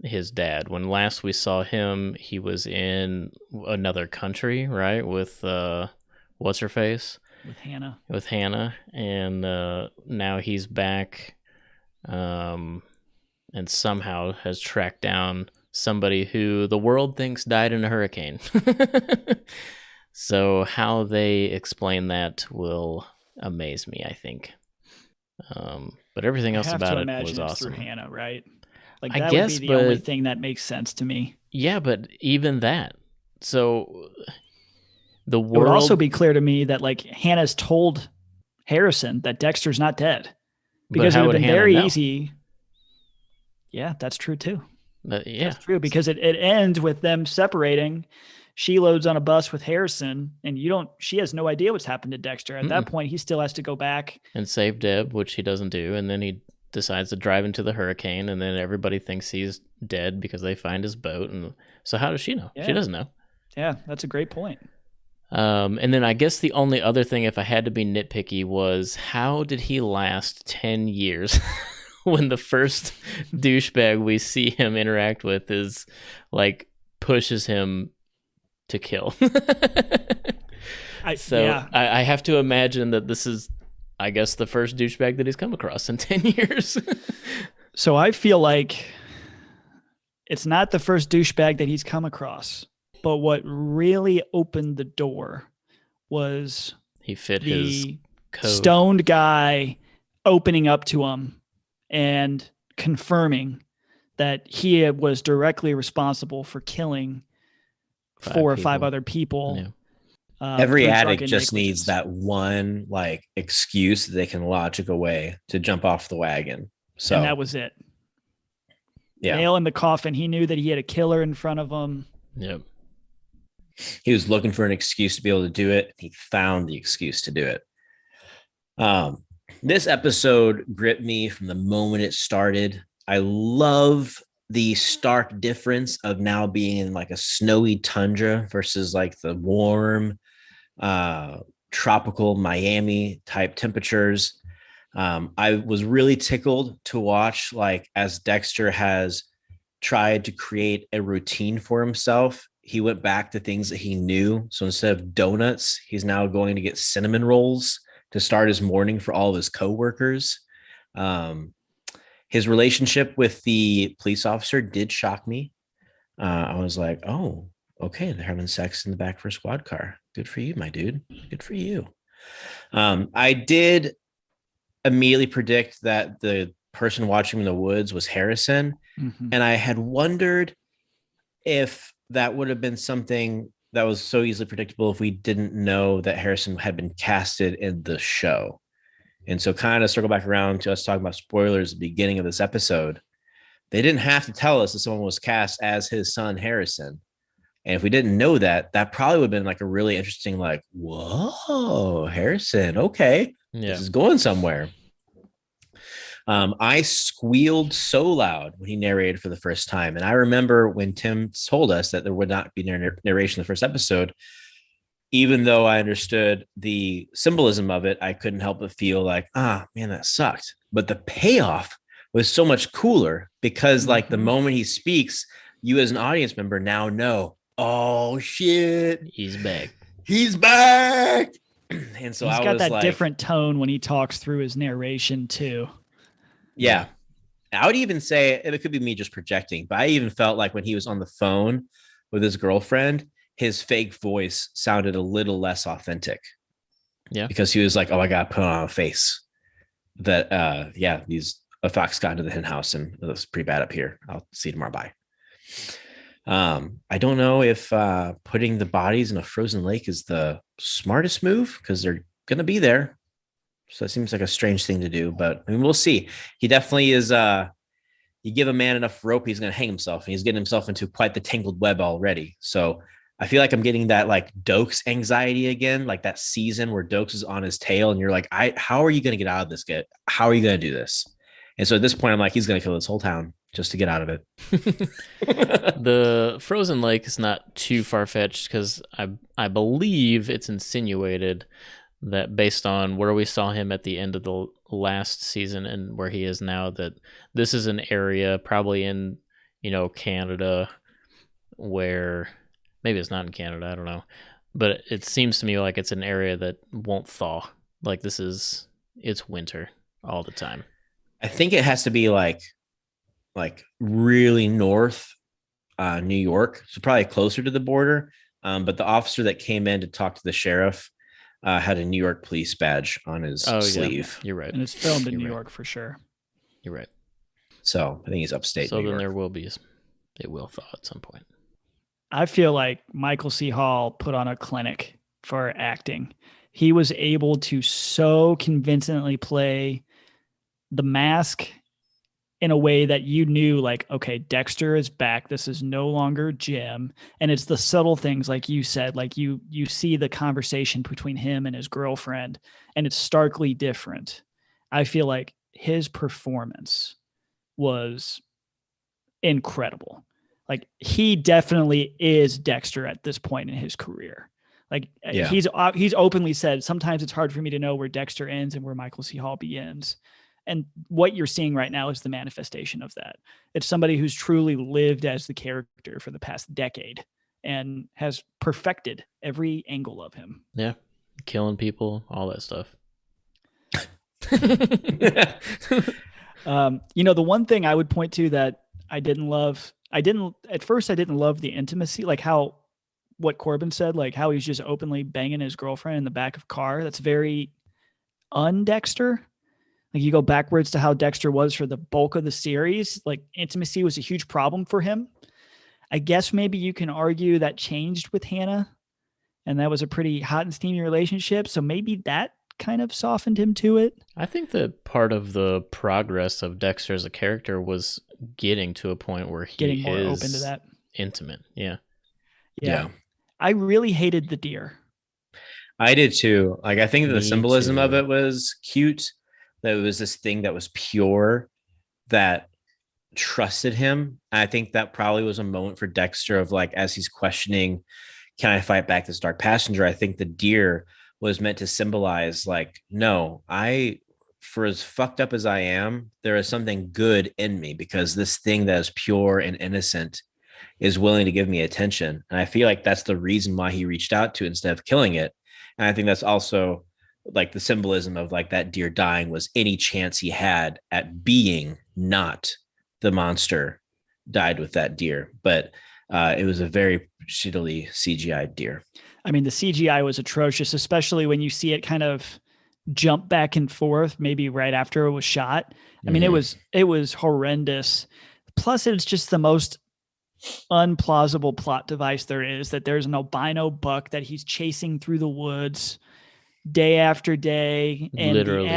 his dad? When last we saw him, he was in another country, right? With what's her face? With Hannah, and now he's back, and somehow has tracked down somebody who the world thinks died in a hurricane. So how they explain that will amaze me, I think. But everything else about it was it's awesome. through Hannah, right? Like I that would guess, be the only but thing that makes sense to me. yeah, but even that. So the It would also world, be clear to me that like Hannah's told Harrison that Dexter's not dead but because it how would would have been Hannah very know? easy. Yeah, that's true too. Yeah, That's true because it ends with them separating. She loads on a bus with Harrison, and she has no idea what's happened to Dexter. At that point, he still has to go back and save Deb, which he doesn't do, and then he decides to drive into the hurricane, and then everybody thinks he's dead because they find his boat. And so how does she know? Yeah. She doesn't know. Yeah, that's a great point. And then I guess the only other thing, if I had to be nitpicky, was how did he last 10 years when the first douchebag we see him interact with is like pushes him to kill? I have to imagine that this is, I guess, the first douchebag that he's come across in 10 years. So I feel like it's not the first douchebag that he's come across, but what really opened the door was he fit his code. Stoned guy opening up to him and confirming that he was directly responsible for killing 4 or 5 other people. Yeah. Every addict just needs that one like excuse that they can logic away to jump off the wagon. So, and that was it. Yeah. Nail in the coffin. He knew that he had a killer in front of him. Yep. He was looking for an excuse to be able to do it. He found the excuse to do it. This episode gripped me from the moment it started. I love the stark difference of now being in like a snowy tundra versus like the warm, tropical Miami type temperatures. I was really tickled to watch, like, as Dexter has tried to create a routine for himself. He went back to things that he knew. So instead of donuts, he's now going to get cinnamon rolls to start his morning for all of his coworkers. His relationship with the police officer did shock me. I was like, oh, okay, they're having sex in the back for a squad car. Good for you, my dude. Good for you. I did immediately predict that the person watching in the woods was Harrison. Mm-hmm. And I had wondered if that would have been something that was so easily predictable if we didn't know that Harrison had been casted in the show. And so kind of circle back around to us talking about spoilers at the beginning of this episode. They didn't have to tell us that someone was cast as his son, Harrison. And if we didn't know that, that probably would have been like a really interesting, like, whoa, Harrison. Okay. Yeah. This is going somewhere. I squealed so loud when he narrated for the first time. And I remember when Tim told us that there would not be narration in the first episode, even though I understood the symbolism of it, I couldn't help but feel like, man, that sucked. But the payoff was so much cooler because like the moment he speaks, you as an audience member now know, oh shit, he's back. He's back. And so he's got that like, different tone when he talks through his narration too. Yeah. I would even say it could be me just projecting, but I even felt like when he was on the phone with his girlfriend, his fake voice sounded a little less authentic. Yeah. Because he was like, oh, I got to put on a face that, a fox got into the hen house and it looks pretty bad up here. I'll see you tomorrow. Bye. I don't know if putting the bodies in a frozen lake is the smartest move because they're going to be there. So it seems like a strange thing to do, but I mean, we'll see. He definitely is. You give a man enough rope, he's going to hang himself, and he's getting himself into quite the tangled web already. So I feel like I'm getting that like Dokes anxiety again, like that season where Dokes is on his tail, and you're like, how are you going to get out of this? How are you going to do this? And so at this point, I'm like, he's going to kill this whole town just to get out of it. The frozen lake is not too far-fetched because I believe it's insinuated that based on where we saw him at the end of the last season and where he is now, that this is an area probably in, Canada where maybe it's not in Canada. I don't know. But it seems to me like it's an area that won't thaw. Like it's winter all the time. I think it has to be like really north New York. So probably closer to the border. But the officer that came in to talk to the sheriff had a New York police badge on his sleeve. You're right. And it's filmed in You're New right. York for sure. You're right. So I think he's upstate So New then York. there will be, it will thaw at some point. I feel like Michael C. Hall put on a clinic for acting. He was able to so convincingly play the mask in a way that you knew, like, okay, Dexter is back. This is no longer Jim. And it's the subtle things, like you said, like you see the conversation between him and his girlfriend, and it's starkly different. I feel like his performance was incredible. Like, he definitely is Dexter at this point in his career. Like, he's openly said, sometimes it's hard for me to know where Dexter ends and where Michael C. Hall begins. And what you're seeing right now is the manifestation of that. It's somebody who's truly lived as the character for the past decade and has perfected every angle of him. Yeah. Killing people, all that stuff. The one thing I would point to that I didn't love, at first I didn't love the intimacy, like what Corbin said, like how he's just openly banging his girlfriend in the back of a car. That's very un-Dexter. Like, you go backwards to how Dexter was for the bulk of the series, like intimacy was a huge problem for him. I guess maybe you can argue that changed with Hannah, and that was a pretty hot and steamy relationship. So maybe that kind of softened him to it. I think that part of the progress of Dexter as a character was getting to a point where he getting more is open to that. Intimate. Yeah. I really hated the deer. I did too. Like, I think the Me symbolism too. of it was cute. That it was this thing that was pure, that trusted him. I think that probably was a moment for Dexter of, like, as he's questioning, can I fight back this dark passenger? I think the deer was meant to symbolize, like, no, for as fucked up as I am, there is something good in me, because this thing that is pure and innocent is willing to give me attention. And I feel like that's the reason why he reached out to it instead of killing it. And I think that's also, like, the symbolism of, like, that deer dying was any chance he had at being not the monster died with that deer. But it was a very shittily CGI deer. I mean, the CGI was atrocious, especially when you see it kind of jump back and forth, maybe right after it was shot. I mean, it was horrendous. Plus, it's just the most unplausible plot device there is, that there's an albino buck that he's chasing through the woods day after day, and literally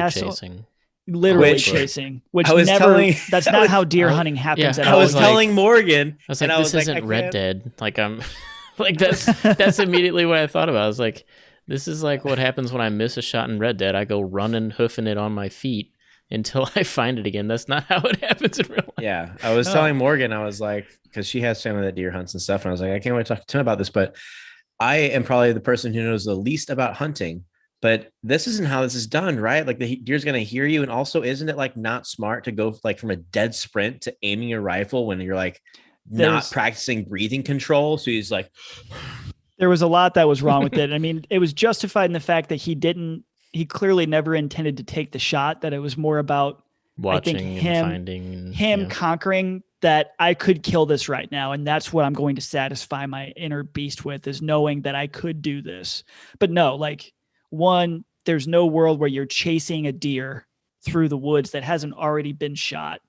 chasing, which that's not how deer hunting happens at all. I was telling Morgan, I was like, this isn't Red Dead. Like, I'm like, that's immediately what I thought about. I was like, this is like what happens when I miss a shot in Red Dead. I go running, hoofing it on my feet until I find it again. That's not how it happens in real life. Yeah. I was telling Morgan, I was like, because she has family that deer hunts and stuff. And I was like, I can't wait to talk to him about this, but I am probably the person who knows the least about hunting. But this isn't how this is done, right? Like, the deer's going to hear you. And also, isn't it, like, not smart to go, like, from a dead sprint to aiming your rifle when you're, like, not practicing breathing control? So he's like, there was a lot that was wrong with it. I mean, it was justified in the fact that he clearly never intended to take the shot, that it was more about watching, I think, and finding him conquering that I could kill this right now. And that's what I'm going to satisfy my inner beast with, is knowing that I could do this. But no, like, one, there's no world where you're chasing a deer through the woods that hasn't already been shot.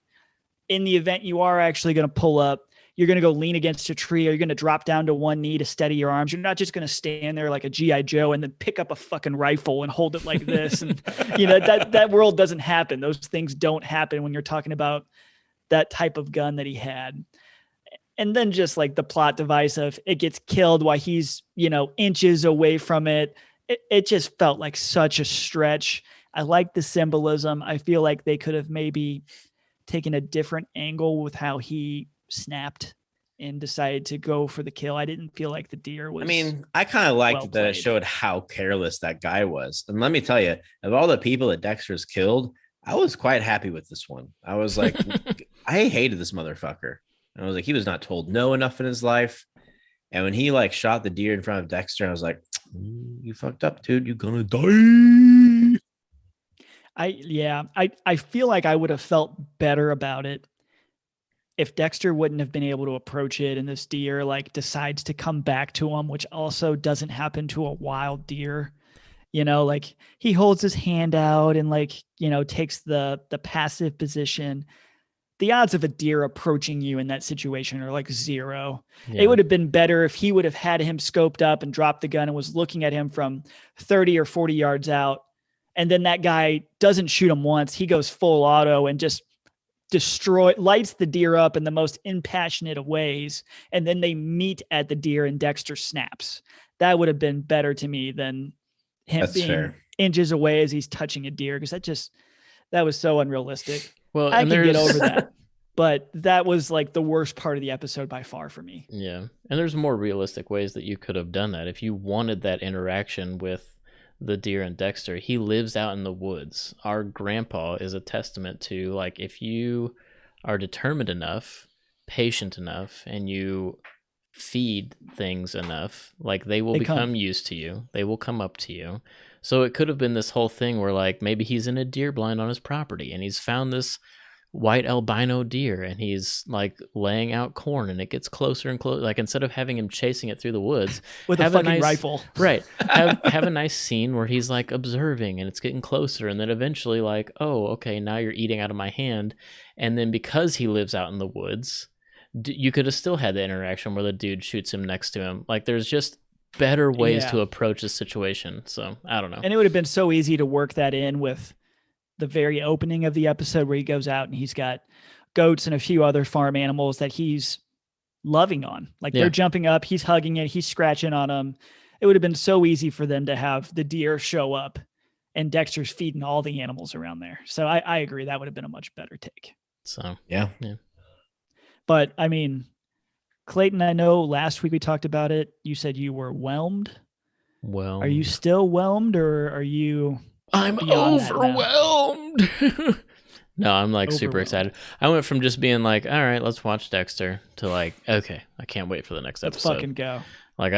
In the event you are actually going to pull up, you're going to go lean against a tree, or you're going to drop down to one knee to steady your arms. You're not just going to stand there like a G.I. Joe and then pick up a fucking rifle and hold it like this. And, that world doesn't happen. Those things don't happen when you're talking about that type of gun that he had. And then just, like, the plot device of it gets killed while he's, inches away from it. It just felt like such a stretch. I like the symbolism. I feel like they could have maybe taken a different angle with how he snapped and decided to go for the kill. I didn't feel like the deer was. I mean, I kind of liked that it showed how careless that guy was. And let me tell you, of all the people that Dexter's killed, I was quite happy with this one. I was like, I hated this motherfucker. I was like, he was not told no enough in his life. And when he, like, shot the deer in front of Dexter, I was like, you fucked up, dude. You're gonna die. I feel like I would have felt better about it if Dexter wouldn't have been able to approach it and this deer like decides to come back to him, which also doesn't happen to a wild deer, like he holds his hand out and like, takes the passive position. The odds of a deer approaching you in that situation are like zero. Yeah. It would have been better if he would have had him scoped up and dropped the gun and was looking at him from 30 or 40 yards out. And then that guy doesn't shoot him once. He goes full auto and just lights the deer up in the most impassionate of ways. And then they meet at the deer and Dexter snaps. That would have been better to me than him That's being fair. inches away as he's touching a deer. Cause that was so unrealistic. Well, I and can get there's over that. But that was like the worst part of the episode by far for me. Yeah. And there's more realistic ways that you could have done that. If you wanted that interaction with the deer and Dexter, he lives out in the woods. Our grandpa is a testament to, like, if you are determined enough, patient enough, and you feed things enough, like they will become used to you. They will come up to you. So it could have been this whole thing where like maybe he's in a deer blind on his property and he's found this white albino deer and he's like laying out corn and it gets closer and closer. Like instead of having him chasing it through the woods with a fucking rifle, right? Have a nice scene where he's like observing and it's getting closer, and then eventually like, oh, okay, now you're eating out of my hand. And then because he lives out in the woods, you could have still had the interaction where the dude shoots him next to him. Like there's just better ways to approach the situation. So I don't know. And it would have been so easy to work that in with the very opening of the episode where he goes out and he's got goats and a few other farm animals that he's loving on. Like they're jumping up, he's hugging it, he's scratching on them. It would have been so easy for them to have the deer show up and Dexter's feeding all the animals around there. So I agree. That would have been a much better take. So, yeah. But I mean, Clayton, I know last week we talked about it. You said you were whelmed. Well, are you still whelmed or are you... I'm overwhelmed. No, I'm like super excited. I went from just being like, all right, let's watch Dexter to like, okay, I can't wait for the next episode. Let's fucking go. Like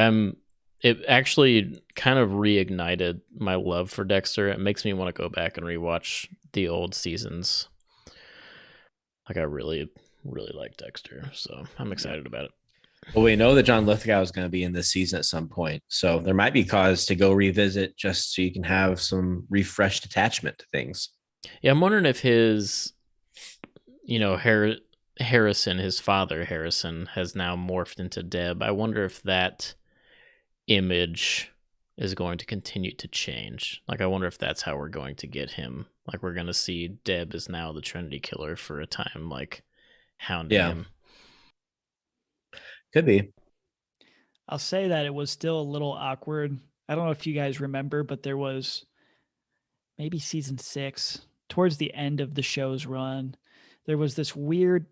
it actually kind of reignited my love for Dexter. It makes me want to go back and rewatch the old seasons. Like I really, really like Dexter. So I'm excited about it. Well, we know that John Lithgow is going to be in this season at some point, so there might be cause to go revisit just so you can have some refreshed attachment to things. Yeah, I'm wondering if his, Harrison, his father Harrison, has now morphed into Deb. I wonder if that image is going to continue to change. Like, I wonder if that's how we're going to get him. Like, we're going to see Deb is now the Trinity Killer for a time, like hounding him. Could be. I'll say that it was still a little awkward. I don't know if you guys remember, but there was maybe season 6, towards the end of the show's run, there was this weird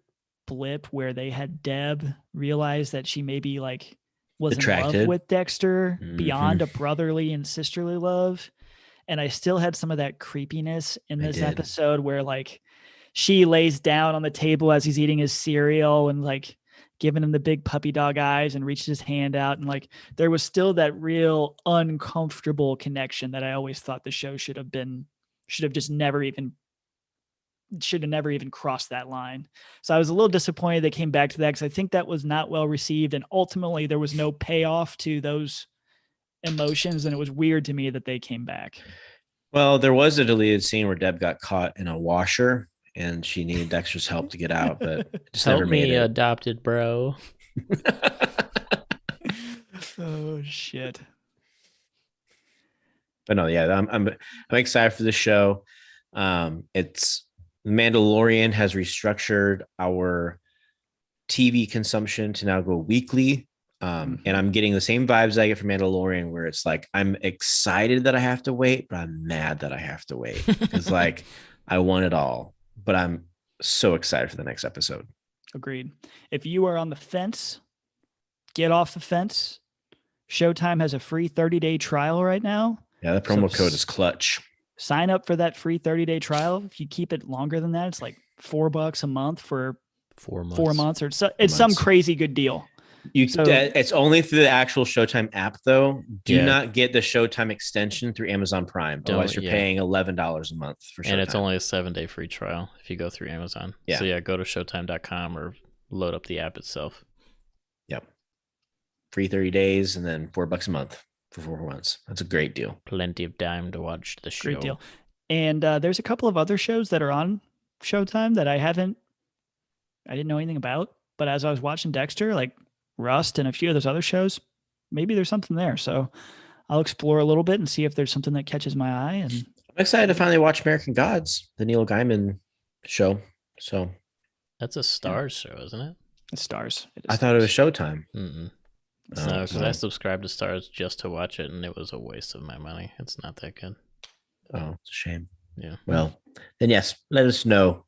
blip where they had Deb realize that she maybe like was attracted in love with Dexter beyond a brotherly and sisterly love. And I still had some of that creepiness in this episode where like she lays down on the table as he's eating his cereal and like giving him the big puppy dog eyes and reaches his hand out. And like, there was still that real uncomfortable connection that I always thought the show should have never even crossed that line. So I was a little disappointed they came back to that because I think that was not well received. And ultimately there was no payoff to those emotions. And it was weird to me that they came back. Well, there was a deleted scene where Deb got caught in a washer and she needed Dexter's help to get out, but just never made it. Adopted bro. Oh shit. But no, yeah, I'm excited for the show. It's Mandalorian has restructured our TV consumption to now go weekly. And I'm getting the same vibes I get from Mandalorian, where it's like I'm excited that I have to wait, but I'm mad that I have to wait. Because like I want it all. But I'm so excited for the next episode. Agreed. If you are on the fence, get off the fence. Showtime has a free 30-day trial right now. Yeah, the promo code is clutch. Sign up for that free 30-day trial. If you keep it longer than that, it's like $4 a month for 4 months. 4 months, or it's some crazy good deal. It's only through the actual Showtime app, though. Do not get the Showtime extension through Amazon Prime. Otherwise, you're paying $11 a month for Showtime. And it's only a 7-day free trial if you go through Amazon. Yeah. So go to showtime.com or load up the app itself. Yep. Free 30 days and then $4 a month for 4 months. That's a great deal. Plenty of time to watch the show. Great deal. And there's a couple of other shows that are on Showtime that I didn't know anything about. But as I was watching Dexter, like Rust and a few of those other shows, maybe there's something there. So I'll explore a little bit and see if there's something that catches my eye. And I'm excited to finally watch American Gods, the Neil Gaiman show. So that's a Starz show, isn't it? it's Starz. I thought it was Showtime. Mm-mm. Oh, No, because I no. subscribed to Starz just to watch it, and it was a waste of my money. It's not that good. Oh, it's a shame. Yeah. Well, then yes, let us know,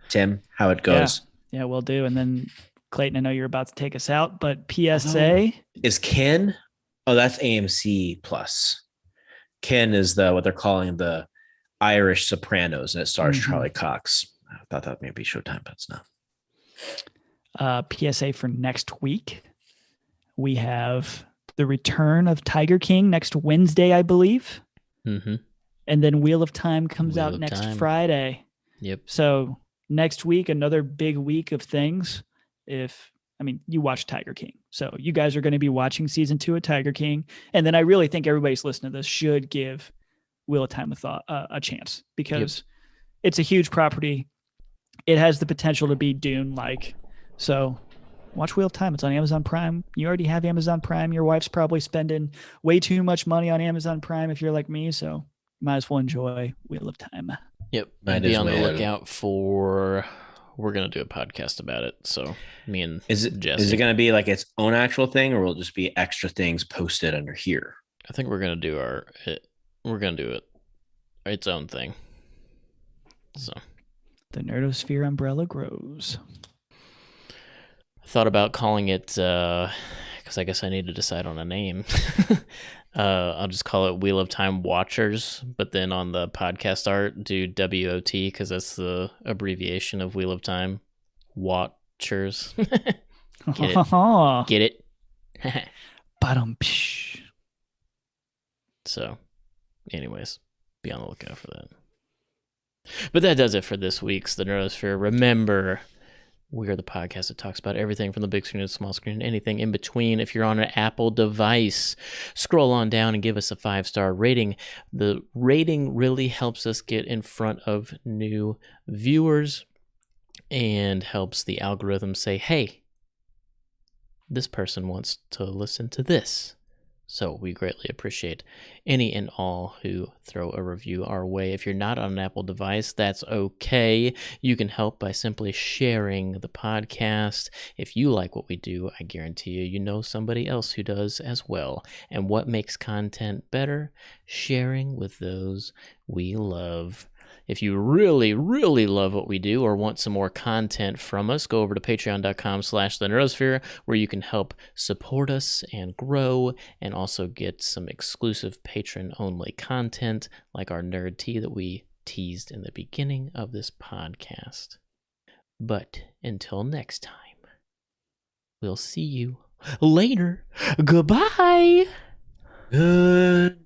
Tim, how it goes. Yeah, we'll do. And then Clayton, I know you're about to take us out, but PSA. Is Ken? Oh, that's AMC Plus. Ken is what they're calling the Irish Sopranos, and it stars Charlie Cox. I thought that may be Showtime, but it's not. PSA for next week. We have the return of Tiger King next Wednesday, I believe. Mm-hmm. And then Wheel of Time comes Wheel out of next Time. Friday. Yep. So next week, another big week of things. You watch Tiger King. So you guys are going to be watching season 2 of Tiger King. And then I really think everybody's listening to this should give Wheel of Time a chance because it's a huge property. It has the potential to be Dune-like. So watch Wheel of Time. It's on Amazon Prime. You already have Amazon Prime. Your wife's probably spending way too much money on Amazon Prime if you're like me. So might as well enjoy Wheel of Time. Yep. Might And be as on the well. lookout for. We're gonna do a podcast about it. So me and Jesse. Is it going to be like its own actual thing, or will it just be extra things posted under here? I think we're gonna do it its own thing. So The Nerdosphere umbrella grows. I thought about calling it because I guess I need to decide on a name. I'll just call it Wheel of Time Watchers, but then on the podcast art, do WOT because that's the abbreviation of Wheel of Time Watchers. Get it? Bottom. So, anyways, be on the lookout for that. But that does it for this week's The Nerdosphere. Remember, we are the podcast that talks about everything from the big screen to the small screen and anything in between. If you're on an Apple device, scroll on down and give us a 5-star rating. The rating really helps us get in front of new viewers and helps the algorithm say, hey, this person wants to listen to this. So we greatly appreciate any and all who throw a review our way. If you're not on an Apple device, that's okay. You can help by simply sharing the podcast. If you like what we do, I guarantee you know somebody else who does as well. And what makes content better? Sharing with those we love. If you really, really love what we do or want some more content from us, go over to patreon.com/thenerdosphere where you can help support us and grow and also get some exclusive patron-only content like our nerd tea that we teased in the beginning of this podcast. But until next time, we'll see you later. Goodbye. Good